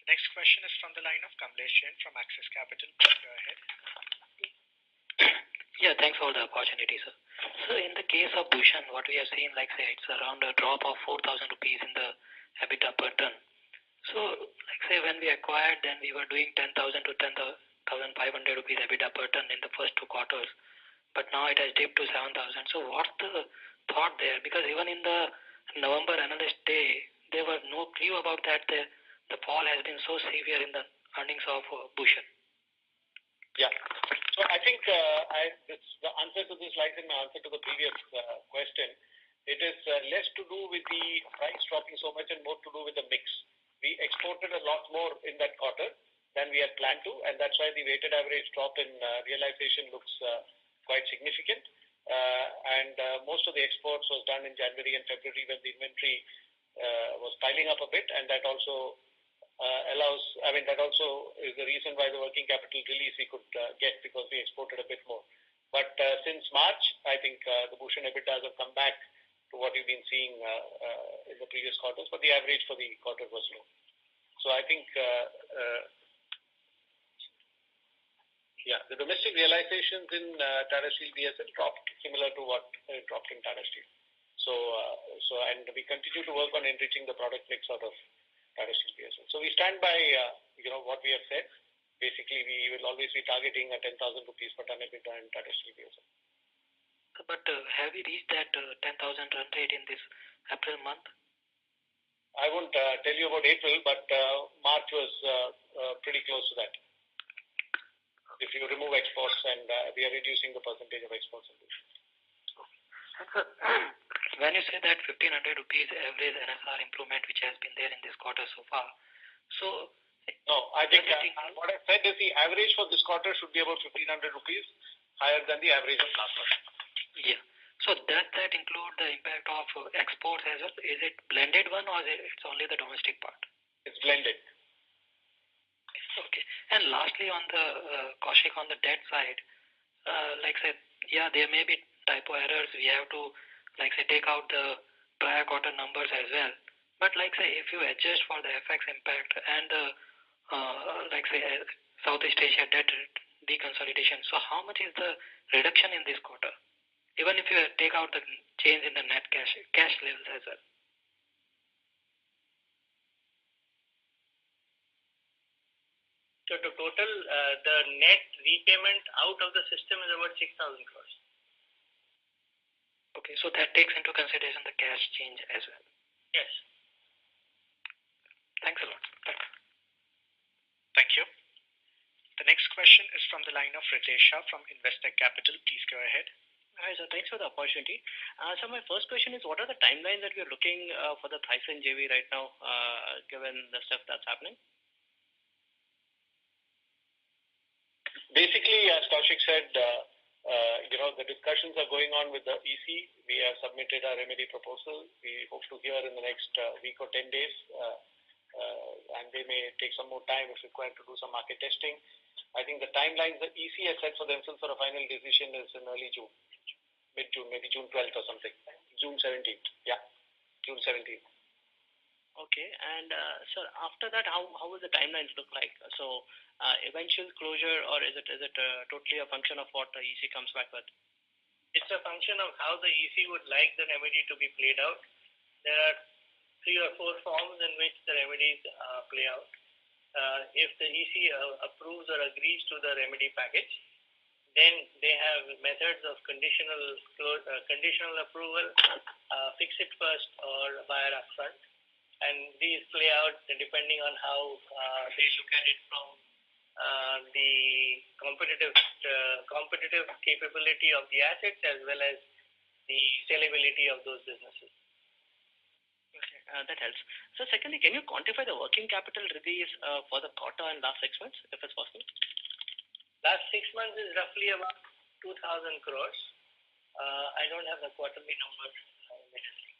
The next question is from the line of Kamlesh Jain from Axis Capital. Please go ahead. Yeah, thanks for the opportunity, sir. So in the case of Bhushan, what we have seen, like say, it's around a drop of 4,000 rupees in the EBITDA per ton. So, like say, when we acquired, then we were doing 10,000 to 10,500 rupees EBITDA per ton in the first 2 quarters. But now it has dipped to 7,000. So what's the thought there? Because even in the November analyst day, there was no clue about that. The fall has been so severe in the earnings of Bhushan. Yeah. So I think the answer to this lies in my answer to the previous question. It is less to do with the price dropping so much and more to do with the mix. We exported a lot more in that quarter than we had planned to, and that's why the weighted average drop in realization looks quite significant. And most of the exports was done in January and February when the inventory was piling up a bit, and that also that also is the reason why the working capital release we could get because we exported a bit more. But since March, I think the Bhushan EBITDAs have come back to what you've been seeing in the previous quarters, but the average for the quarter was low. So I think, the domestic realizations in TATA Steel BSL dropped similar to what dropped in TATA Steel. And we continue to work on enriching the product mix out of TATA Steel BSL. So we stand by what we have said. Basically, we will always be targeting a 10,000 rupees per ton EBITDA in TATA Steel BSL. But have we reached that 10,000 run rate in this April month? I won't tell you about April, but March was pretty close to that. If you remove exports, and we are reducing the percentage of exports. When you say that 1,500 rupees average NSR improvement which has been there in this quarter so far, so no, I think what I said is the average for this quarter should be about 1,500 rupees higher than the average of last quarter. Yeah. So does that include the impact of exports as well? Is it blended one or it's only the domestic part? It's blended. Okay. And lastly, on the Kaushik, on the debt side, like say, yeah, there may be typo errors. We have to, like say, take out the prior quarter numbers as well. But like say, if you adjust for the FX impact and the, like say, Southeast Asia debt deconsolidation, so how much is the reduction in this quarter? Even if you take out the change in the net cash levels as well. So the total, the net repayment out of the system is about 6,000 crores. Okay, so that takes into consideration the cash change as well. Yes. Thanks a lot. Thanks. Thank from the line of Ritesh Shah from Investec Capital. Please go ahead. Hi, sir. Thanks for the opportunity. So my first question is, what are the timelines that we are looking for the Thyssen JV right now, given the stuff that's happening? Basically, as Kaushik said, the discussions are going on with the EC. We have submitted our remedy proposal. We hope to hear in the next week or 10 days, and they may take some more time if required to do some market testing. I think the timelines the EC has set for themselves for a final decision is in early June, mid-June, maybe June 12th or something. June 17th. Yeah, June 17th. Okay. And sir, after that, how will the timelines look like? So eventual closure, or is it totally a function of what the EC comes back with? It's a function of how the EC would like the remedy to be played out. There are 3 or 4 forms in which the remedies play out. If the EC approves or agrees to the remedy package, then they have methods of conditional approval, fix it first, or buyer upfront. And these play out depending on how they look at it from the competitive capability of the assets as well as the sellability of those businesses. Okay, that helps. So secondly, can you quantify the working capital release for the quarter and last 6 months, if it's possible? Last 6 months is roughly about 2,000 crores. I don't have the quarterly numbers immediately.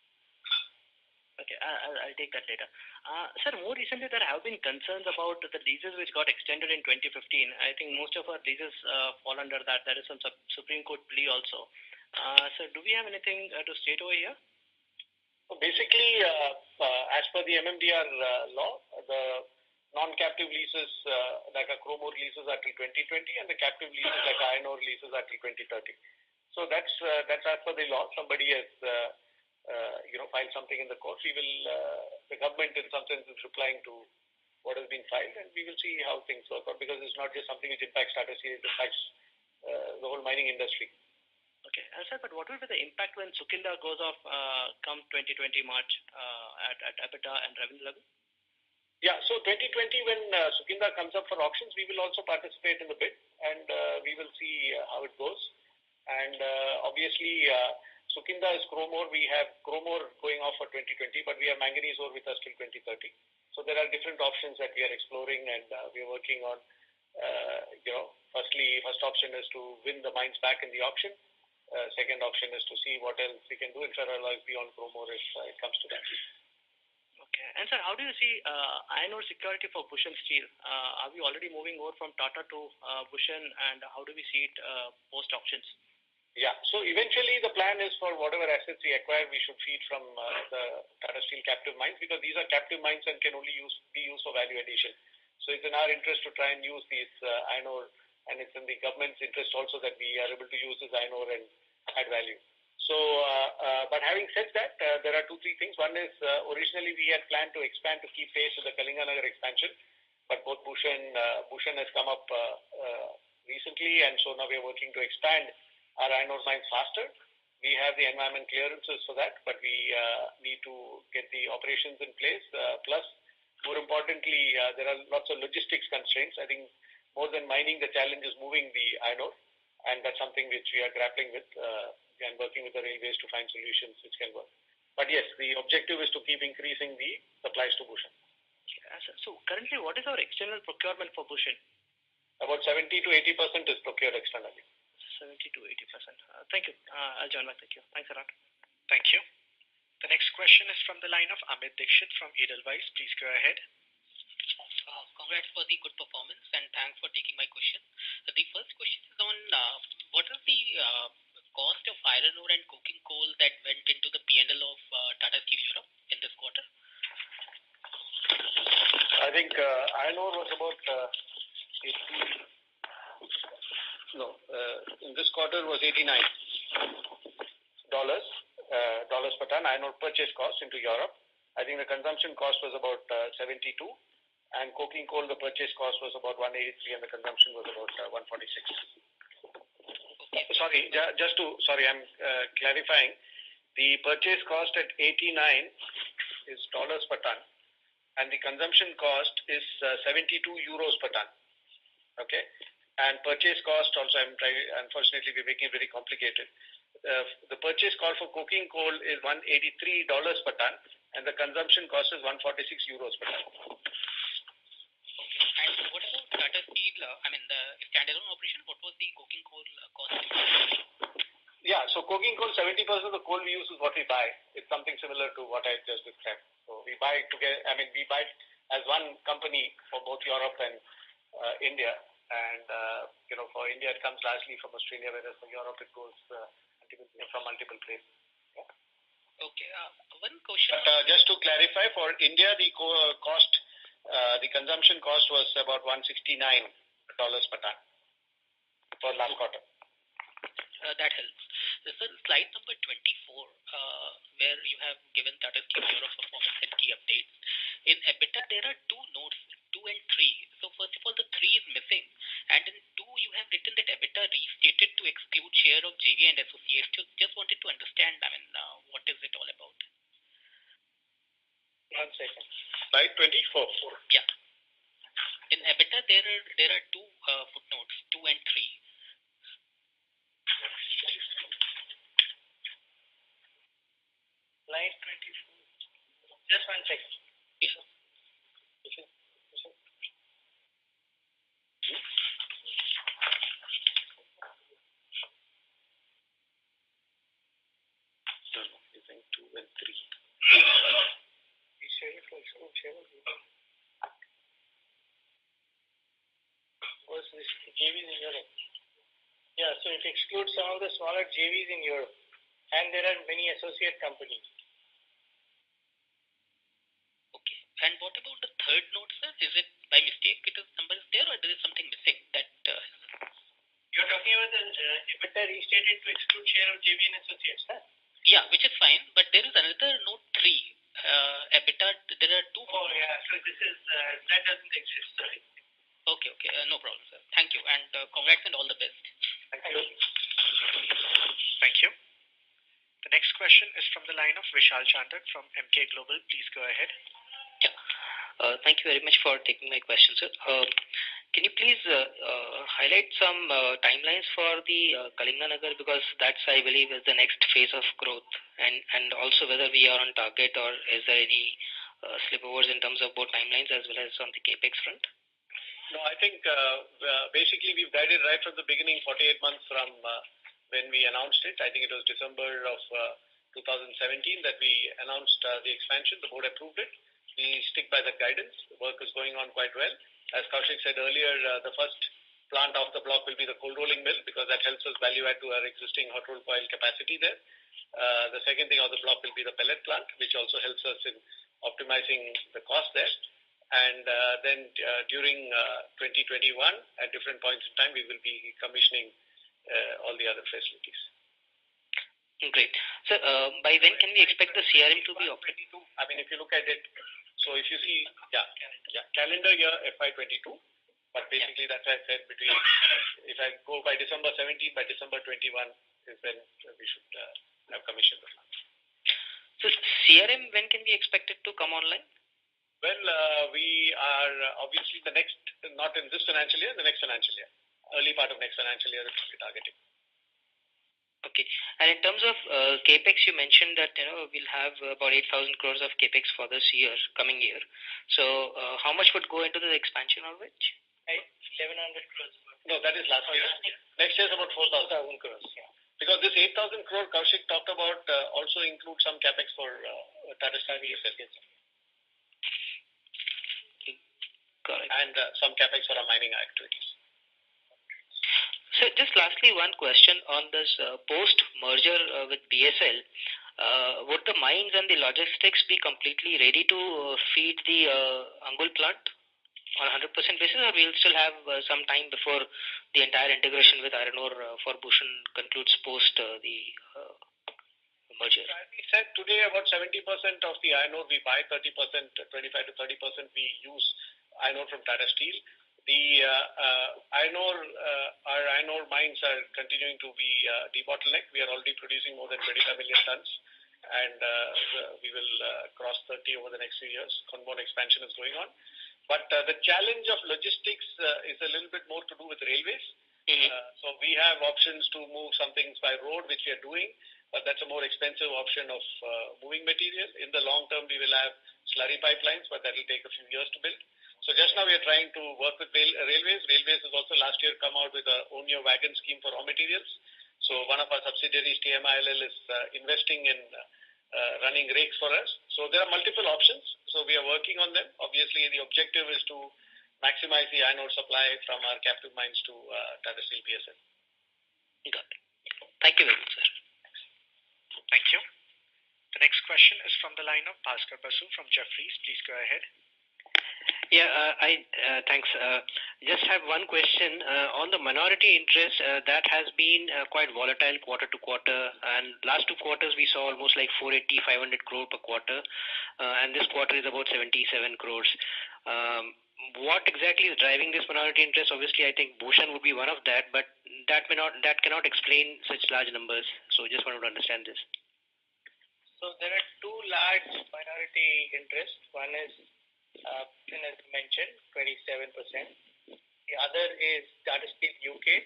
Okay, I'll take that later. Sir, more recently there have been concerns about the leases which got extended in 2015. I think most of our leases fall under that. There is some Supreme Court plea also. So do we have anything to state over here? So basically, as per the MMDR law, the non-captive leases like a chrome ore leases are till 2020, and the captive leases like iron ore leases are till 2030. So that's as per the law. Somebody has filed something in the court. We will, the government in some sense is replying to what has been filed, and we will see how things work out, because it's not just something which impacts TATA Steel, it impacts the whole mining industry. Okay, sir, but what will be the impact when Sukinda goes off come 2020 March at EBITDA and revenue level? Yeah, so 2020 when Sukinda comes up for auctions, we will also participate in the bid, and we will see how it goes. And obviously, Sukinda is chrome ore. We have chrome ore going off for 2020, but we have manganese ore with us till 2030. So there are different options that we are exploring, and we are working on. First option is to win the mines back in the auction. Second option is to see what else we can do in ferroalloys beyond chrome ore if it comes to that. Okay. And sir, how do you see iron ore security for Bhushan Steel? Are we already moving over from Tata to Bhushan, and how do we see it post auctions? Yeah, so eventually the plan is for whatever assets we acquire, we should feed from the Tata Steel captive mines, because these are captive mines and can only be used for value addition. So it's in our interest to try and use these iron ore, and it's in the government's interest also that we are able to use this iron ore and add value. So, but having said that, there are 2-3 things. One is originally we had planned to expand to keep pace with the Kalinganagar expansion, but both Bhushan has come up recently, and so now we are working to expand our iron ore mines faster. We have the environment clearances for that, but we need to get the operations in place. Plus, more importantly, there are lots of logistics constraints. I think more than mining, the challenge is moving the iron ore, and that's something which we are grappling with and working with the railways to find solutions which can work. But yes, the objective is to keep increasing the supplies to Bhushan. So currently, what is our external procurement for Bhushan? About 70 to 80% is procured externally. 70 to 80%. Thank you. I'll join back. Thank you. Thanks a lot. Thank you. The next question is from the line of Amit Dixit from Edelweiss. Please go ahead. Congrats for the good performance, and thanks for taking my question. The first question is on what is the cost of iron ore and coking coal that went into the P&L of Tata Steel Europe in this quarter? I think iron ore was about in this quarter was $89 per ton iron ore purchase cost into Europe. I think the consumption cost was about 72, and coking coal, the purchase cost was about 183, and the consumption was about 146. Okay. I'm clarifying. The purchase cost at 89 is dollars per ton, and the consumption cost is 72 euros per ton. Okay. And purchase cost also, unfortunately, we're making it very complicated. The purchase cost for coking coal is $183 per ton, and the consumption cost is 146 euros per ton. Okay. And what about Tata Steel? The standalone operation, what was the coking coal cost? Yeah, so coking coal, 70% of the coal we use is what we buy. It's something similar to what I just described. So we buy together. We buy as one company for both Europe and India. And for India, it comes largely from Australia, whereas for Europe, it goes from multiple places. Yeah. Okay. One question. But just to clarify, for India, the cost, the consumption cost was about $169 per ton for last quarter. That helps. So slide number 24, where you have given Tata Steel Europe performance and key updates. In EBITDA, there are two notes, 2 and 3. So first of all, the 3 is missing. And in 2, you have written that EBITDA restated to exclude share of JV and associates. Just wanted to understand, what is it all about? 1 second. Slide 24. Yeah. In EBITDA, there are 2 footnotes, 2 and 3. Slide 24. Just 1 second. Yes. You're saying 2 and 3. You said it was was this JVs in Europe? Yeah, so it excludes some of the smaller JVs in Europe, and there are many associate companies. Okay. And what about the third note, sir? Is it by mistake number is there, or there is something missing that? You're talking about the EBITDA restated to exclude share of JV and associates, huh? Yeah, which is fine, but there is another note 3. EBITDA, there are 2. Oh, yeah. So this is that doesn't exist. Sorry. Okay. No problem, sir. Thank you, and congrats and all the best. Thank you. Thank you. The next question is from the line of Vishal Chandak from MK Global. Please go ahead. Yeah. Thank you very much for taking my question, sir. Can you please highlight some timelines for the Kalinganagar, because that's, I believe, is the next phase of growth, and also whether we are on target or is there any slipovers in terms of both timelines as well as on the capex front? No, I think basically we've guided right from the beginning, 48 months from when we announced it. I think it was December of 2017 that we announced the expansion. The board approved it. We stick by that guidance. The work is going on quite well. As Kaushik said earlier, the first plant off the block will be the cold rolling mill, because that helps us value add to our existing hot roll coil capacity there. The second thing on the block will be the pellet plant, which also helps us in optimizing the cost there. And then during 2021, at different points in time, we will be commissioning all the other facilities. Great. So by when can we expect the CRM to be operating? If you look at it, so if you see, calendar year FY22, but basically that's why I said if I go by December 17, by December 21 is when we should have commissioned the plant. So CRM, when can we expect it to come online? Well, we are obviously not in this financial year, the next financial year. Early part of next financial year that we're targeting. Okay. And in terms of capex, you mentioned that we'll have about 8,000 crores of capex for this year, coming year. So how much would go into the expansion of which? 1,100 crores. No, that is last year. Next year is about 4,000 crores. Yeah. Because this 8,000 crore Kaushik talked about also includes some capex for Tata Steel BSL. Correct. And some capex for our mining activities. So just lastly, one question on this post-merger with BSL. Would the mines and the logistics be completely ready to feed the Angul plant on 100% basis, or we'll still have some time before the entire integration with iron ore for Bhushan concludes post the merger? As we said today, about 70% of the iron ore we buy, 30%, 25 to 30% we use iron ore from Tata Steel. The our iron ore mines are continuing to be debottlenecked. We are already producing more than 25 million tons, and we will cross 30 over the next few years. Concall expansion is going on. But the challenge of logistics is a little bit more to do with railways. So we have options to move some things by road, which we are doing, but that's a more expensive option of moving material. In the long term, we will have slurry pipelines, but that will take a few years to build. So just now we are trying to work with railways. Railways has also last year come out with a Own Your Wagon scheme for raw materials. So one of our subsidiaries, TMILL, is investing in running rakes for us. So there are multiple options. So we are working on them. Obviously, the objective is to maximize the iron ore supply from our captive mines to Tata Steel BSL. Got it. Thank you very much, sir. Thank you. The next question is from the line of Bhaskar Basu from Jefferies. Please go ahead. Yeah, thanks. Just have one question on the minority interest that has been quite volatile quarter to quarter, and last 2 quarters we saw almost like 480-500 crore per quarter, and this quarter is about 77 crores. What exactly is driving this minority interest? Obviously, I think Bhushan would be one of that, but that cannot explain such large numbers. So just wanted to understand this. So there are 2 large minority interests. One is, as mentioned, 27%. The other is Tata Steel UK,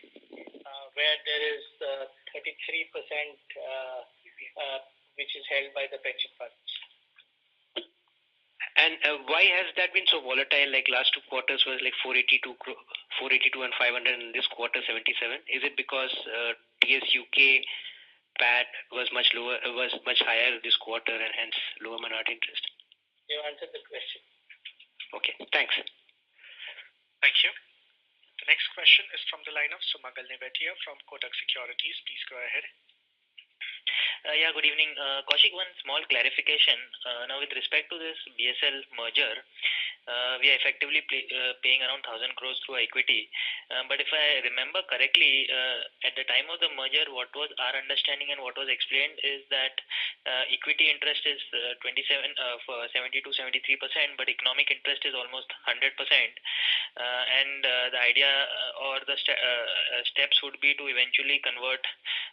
where there is 33%, which is held by the pension funds. And why has that been so volatile? Like last 2 quarters was like 482 and 500, and this quarter 77. Is it because TS UK PAT was much lower, was much higher this quarter, and hence lower minority interest? You answered the question. Okay, thanks. Thank you. The next question is from the line of Sumangal Nevatia from Kotak Securities. Please go ahead. Yeah, good evening. Kaushik, one small clarification. Now, with respect to this BSL merger, we are effectively paying around 1,000 crores through equity. But if I remember correctly, at the time of the merger, what was our understanding and what was explained is that equity interest is 70 to 73%, but economic interest is almost 100%. And the idea or the steps would be to eventually convert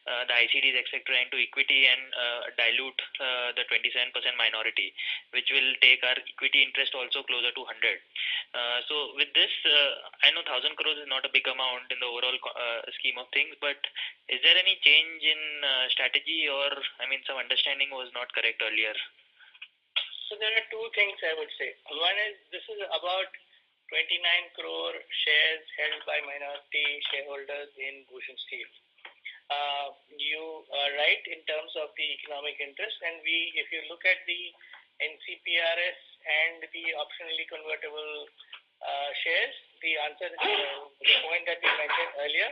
the ICDs, etc., into equity and dilute the 27% minority, which will take our equity interest also closer to 100. So with this, I know 1,000 crores is not a big amount in the overall scheme of things, but is there any change in strategy, or some understanding was not correct earlier? So there are 2 things I would say. One is this is about 29 crore shares held by minority shareholders in Bhushan Steel. You are right in terms of the economic interest, and if you look at the NCPRS and the optionally convertible shares, the answer, the point that we mentioned earlier,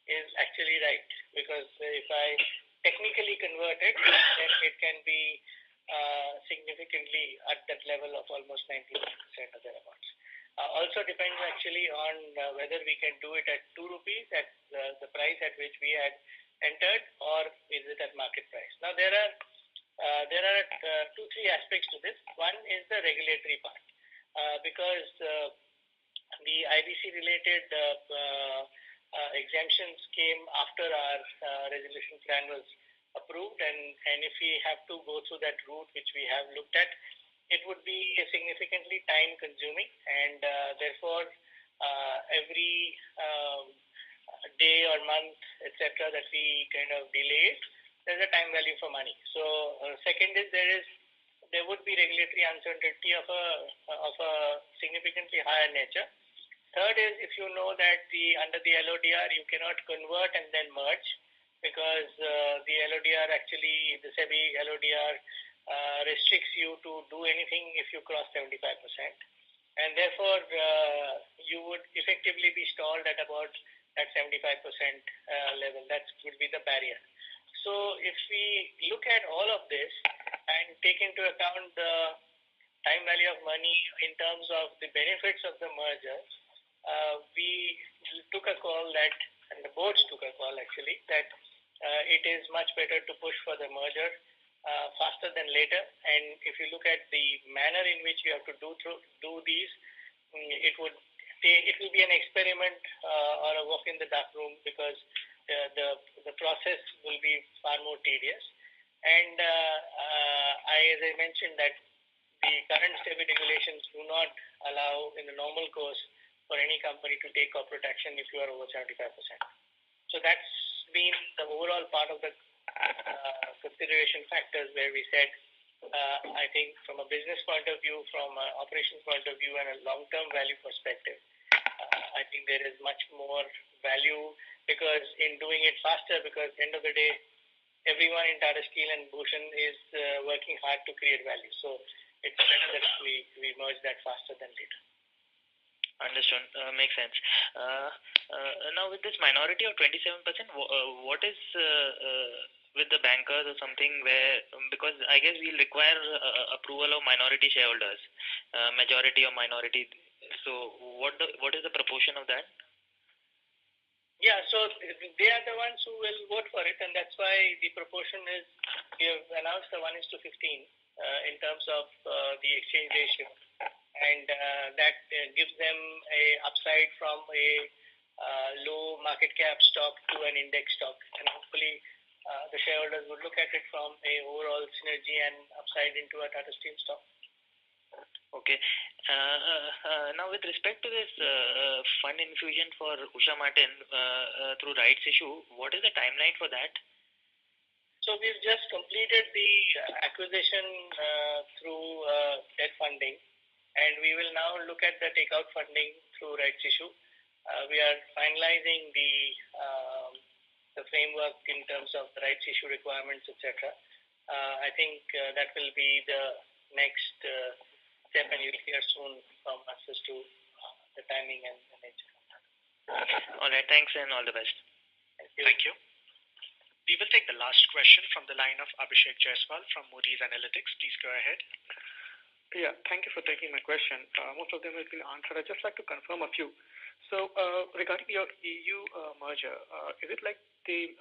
is actually right, because if I technically convert it, then it can be significantly at that level of almost 90% or thereabouts. Also depends actually on whether we can do it at 2 rupees at the price at which we had entered, or is it at market price. Now there are 2-3 aspects to this. One is the regulatory part, because the IBC related exemptions came after our resolution plan was approved, and if we have to go through that route, which we have looked at, it would be significantly time consuming, and therefore every day or month, etc., that we kind of delay it, there's a time value for money. So second is there would be regulatory uncertainty of a significantly higher nature. Third is, if you know that under the LODR you cannot convert and then merge, because the LODR actually, the SEBI LODR restricts you to do anything if you cross 75%, and therefore you would effectively be stalled at about that 75% level. That would be the barrier. So if we look at all of this and take into account the time value of money in terms of the benefits of the merger, we took a call that, and the boards took a call actually, that it is much better to push for the merger faster than later. And if you look at the manner in which you have to do these, it will be an experiment or a walk in the dark room, because the process will be far more tedious. And as I mentioned, that the current SEBI regulations do not allow in the normal course for any company to take corporate action if you are over 75%. So that's been the overall part of the consideration factors where we said, I think from a business point of view, from an operations point of view, and a long-term value perspective, I think there is much more value because in doing it faster, because at the end of the day, everyone in Tata Steel and Bhushan is working hard to create value. So it's better that we merge that faster than later. Understood. Makes sense. Now with this minority of 27%, what is with the bankers or something where, because I guess we'll require approval of minority shareholders, majority or minority. So what is the proportion of that? Yeah, so they are the ones who will vote for it, and that's why the proportion is, we have announced the 1:15 in terms of the exchange ratio, and that gives them a upside from a low market cap stock to an index stock, and hopefully the shareholders would look at it from a overall synergy and upside into a Tata Steel stock. Okay. Now, with respect to this fund infusion for Usha Martin through rights issue, what is the timeline for that? So we've just completed the acquisition through debt funding, and we will now look at the takeout funding through rights issue. We are finalizing the framework in terms of the rights issue requirements, etc. I think that will be the next step, and you'll hear soon from us as to the timing and the nature. All right, thanks and all the best. Thank you. We will take the last question from the line of Abhishek Jaiswal from Moody's Analytics. Please go ahead. Yeah, thank you for taking my question. Most of them have been answered. I'd just like to confirm a few. So regarding your EU merger, is it like the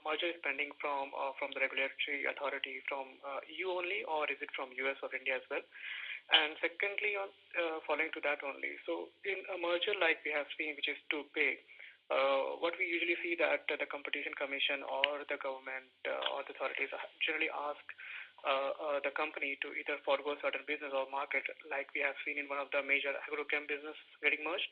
merger is pending from the regulatory authority from EU only, or is it from US or India as well? And secondly, on following to that only, so in a merger like we have seen, which is too big, what we usually see that the Competition Commission or the government or the authorities generally ask the company to either forego certain business or market, like we have seen in one of the major agrochem business getting merged.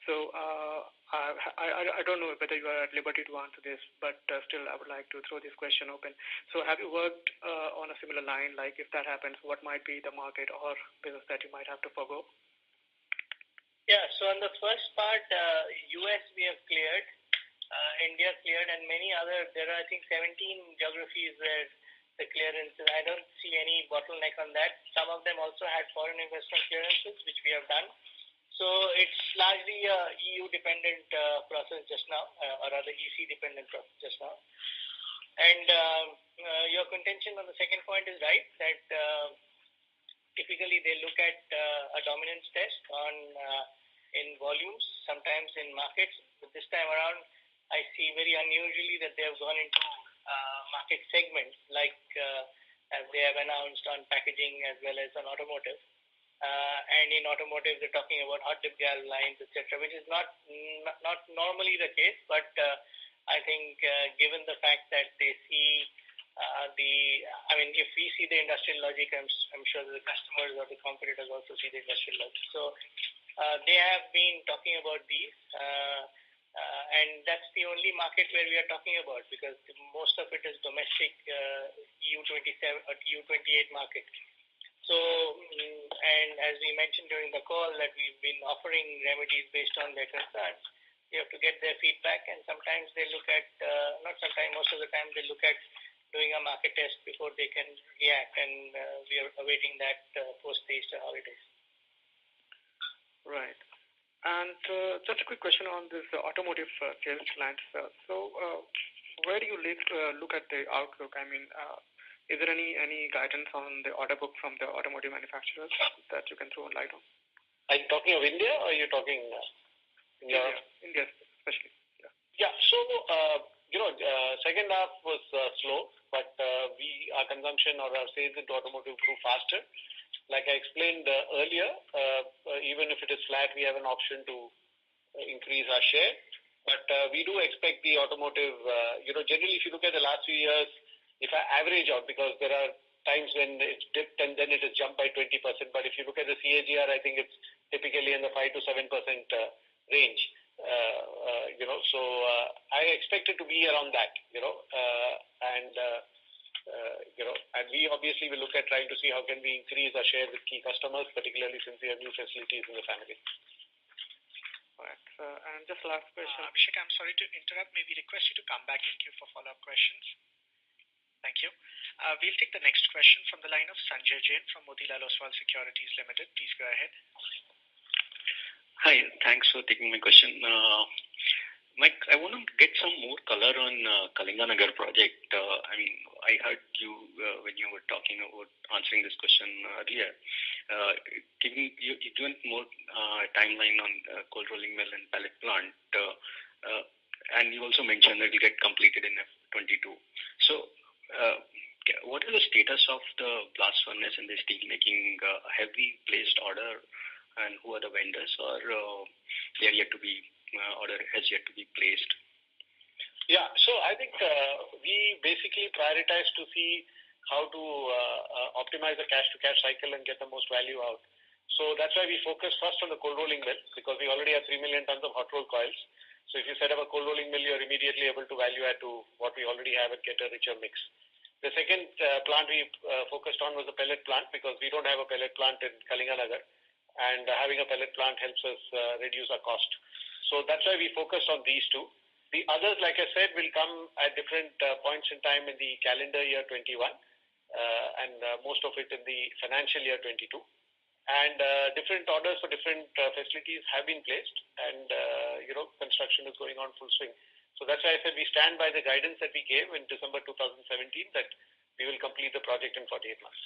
So I don't know whether you are at liberty to answer this, but still I would like to throw this question open. So have you worked on a similar line, like if that happens, what might be the market or business that you might have to forego? Yeah, so on the first part, US we have cleared, India cleared, and many other, there are I think 17 geographies where the clearance, I don't see any bottleneck on that. Some of them also had foreign investment clearances, which we have done. So it's largely a EU-dependent process just now, or rather EC-dependent process just now. And your contention on the second point is right, that typically they look at a dominance test on in volumes, sometimes in markets. But this time around, I see very unusually that they have gone into market segments, like as they have announced on packaging as well as on automotive. And in automotive, they're talking about hot dip gal lines, etc., which is not normally the case. But I think given the fact that they see if we see the industrial logic, I'm sure that the customers or the competitors also see the industrial logic. So they have been talking about these, and that's the only market where we are talking about, because most of it is domestic EU27 or EU28 market. So, and as we mentioned during the call, that we've been offering remedies based on their concerns. You have to get their feedback, and sometimes they look at, not sometimes, most of the time they look at doing a market test before they can react, and we are awaiting that post the Easter holidays. Right. And just a quick question on this automotive sales plants. So where do you look at the outlook? I mean, is there any guidance on the order book from the automotive manufacturers that you can throw a light on? Are you talking of India, or are you talking India especially. Yeah. So second half was slow, but our consumption or our sales into automotive grew faster. Like I explained earlier, even if it is flat, we have an option to increase our share. But we do expect the automotive. Generally, if you look at the last few years, if I average out, because there are times when it's dipped and then it has jumped by 20%. But if you look at the CAGR, I think it's typically in the 5 to 7% range. So I expect it to be around that, and we obviously will look at trying to see how can we increase our share with key customers, particularly since we have new facilities in the family. All right. And just last question. Abhishek, I'm sorry to interrupt. Maybe request you to come back in queue for follow-up questions. Thank you. We'll take the next question from the line of Sanjay Jain from Motilal Oswal Securities Limited. Please go ahead. Hi, thanks for taking my question. Mike, I want to get some more color on Kalinganagar project. I heard you when you were talking about answering this question earlier. You given more timeline on cold rolling mill and pellet plant, and you also mentioned that it will get completed in F22. So, what is the status of the blast furnace and the steel making? Have we placed order, and who are the vendors, or they are yet to be order has yet to be placed? Yeah, so I think we basically prioritize to see how to optimize the cash-to-cash cycle and get the most value out. So that's why we focus first on the cold rolling mill, because we already have 3 million tons of hot roll coils. So if you set up a cold rolling mill, you're immediately able to value add to what we already have and get a richer mix. The second plant we focused on was a pellet plant, because we don't have a pellet plant in Kalinganagar, and having a pellet plant helps us reduce our cost. So that's why we focused on these two. The others, like I said, will come at different points in time in the calendar year 21, and most of it in the financial year 22. And different orders for different facilities have been placed, and construction is going on full swing. So that's why I said we stand by the guidance that we gave in December 2017 that we will complete the project in 48 months.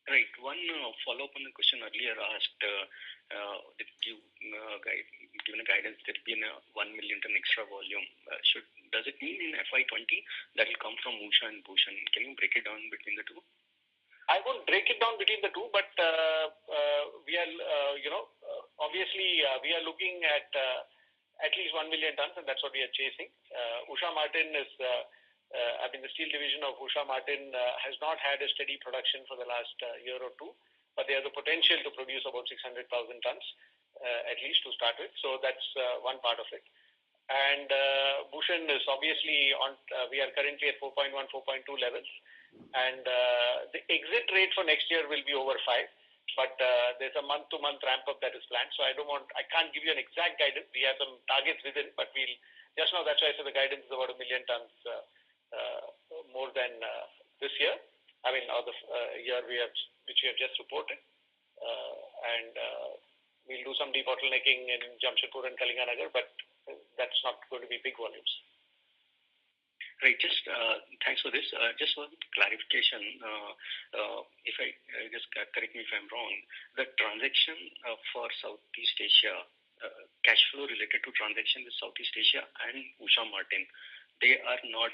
Right. One follow-up on the question earlier asked, that you given a guidance that will be in a 1 million ton extra volume. Does it mean in FY20 that will come from Usha and Bhushan? Can you break it down between the two? I won't break it down between the two, but we are, obviously we are looking at least 1 million tons, and that's what we are chasing. Usha Martin is, the steel division of Usha Martin has not had a steady production for the last year or two, but they have the potential to produce about 600,000 tons at least to start with. So that's one part of it. And Bhushan is obviously on, we are currently at 4.1, 4.2 levels. And the exit rate for next year will be over 5, but there's a month-to-month ramp-up that is planned. So I can't give you an exact guidance. We have some targets within, but we'll just now. That's why I said the guidance is about 1 million tons more than this year. Or the year which we have just reported, and we'll do some debottlenecking in Jamshedpur and Kalinganagar, but that's not going to be big volumes. Right. Just thanks for this. Just one clarification. If I just correct me if I'm wrong, the transaction for Southeast Asia, cash flow related to transaction with Southeast Asia and Usha Martin, they are not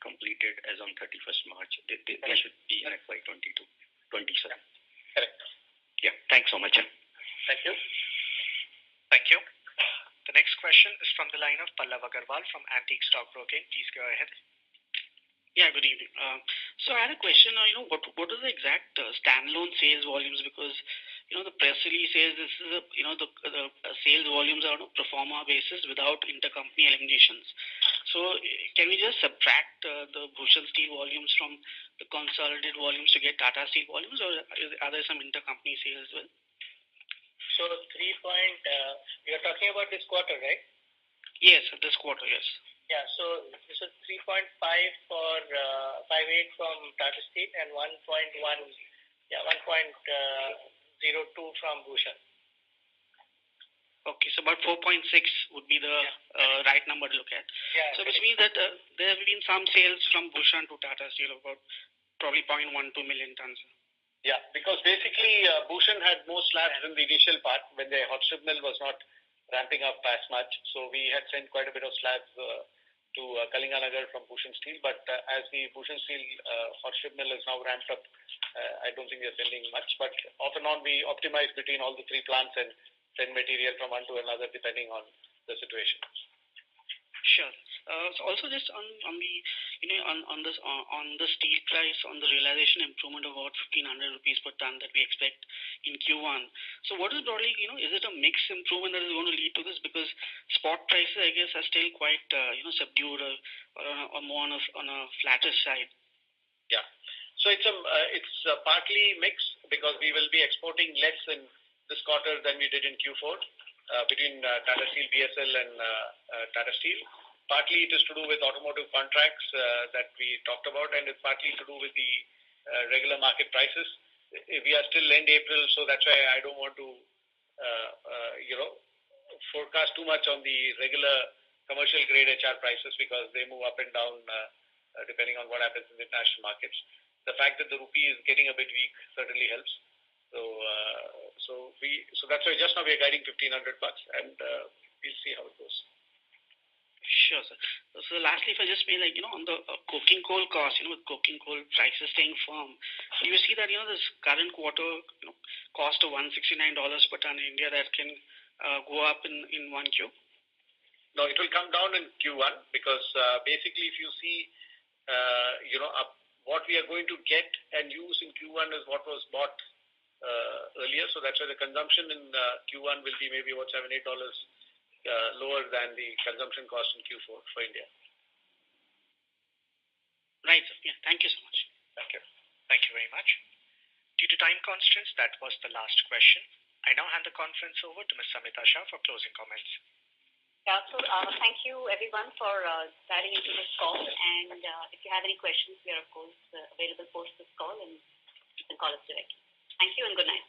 completed as on 31st March. They should be in FY22, 27. Correct. Yeah. Thanks so much. Thank you. Thank you. The next question is from the line of Pallav Agarwal from Antique Stock Broking. Please go ahead. Yeah, good evening. So I had a question. What is the exact standalone sales volumes? Because the press release says this is the sales volumes are on a pro forma basis without intercompany eliminations. So can we just subtract the Bhushan Steel volumes from the consolidated volumes to get Tata Steel volumes, or are there some intercompany sales as well? So you're talking about this quarter, right? Yes, this quarter, yes. Yeah, so this is 3.5 for 58 from Tata Steel and 1.02 from Bhushan. Okay, so about 4.6 would be the right number to look at. Yeah. So which means that there have been some sales from Bhushan to Tata Steel about probably 0.12 million tons. Yeah, because basically Bhushan had more slabs in the initial part when the hot strip mill was not ramping up as much. So we had sent quite a bit of slabs to Kalinganagar from Bhushan Steel. But as the Bhushan Steel hot strip mill is now ramped up, I don't think we are sending much. But off and on we optimize between all the three plants and send material from one to another depending on the situation. Sure. So also just on the on the steel price, on the realization improvement of about 1,500 rupees per ton that we expect in Q1. So what is broadly, is it a mix improvement that is going to lead to this? Because spot prices, I guess, are still quite subdued or more on a flatter side. Yeah. So it's partly mix because we will be exporting less in this quarter than we did in Q4 between Tata Steel, BSL, and Tata Steel. Partly it is to do with automotive contracts that we talked about, and it's partly to do with the regular market prices. We are still end April, so that's why I don't want to forecast too much on the regular commercial grade HR prices because they move up and down depending on what happens in the international markets. The fact that the rupee is getting a bit weak certainly helps. So that's why just now we are guiding $1,500, and we'll see how it goes. Sure, sir. So lastly, if I just may, on the coking coal cost, with coking coal prices staying firm, do you see that, this current quarter, cost of $169 per ton in India that can go up in 1Q? No, it will come down in Q1 because basically if you see, what we are going to get and use in Q1 is what was bought earlier. So that's why the consumption in Q1 will be maybe about $7-8 lower than the consumption cost in Q4 for India. Right, sir. Yeah, thank you so much. Thank you. Thank you very much. Due to time constraints, that was the last question. I now hand the conference over to Ms. Samita Shah for closing comments. Yeah, so thank you everyone for dialing into this call, and if you have any questions, we are of course available post this call, and you can call us directly. Thank you and good night.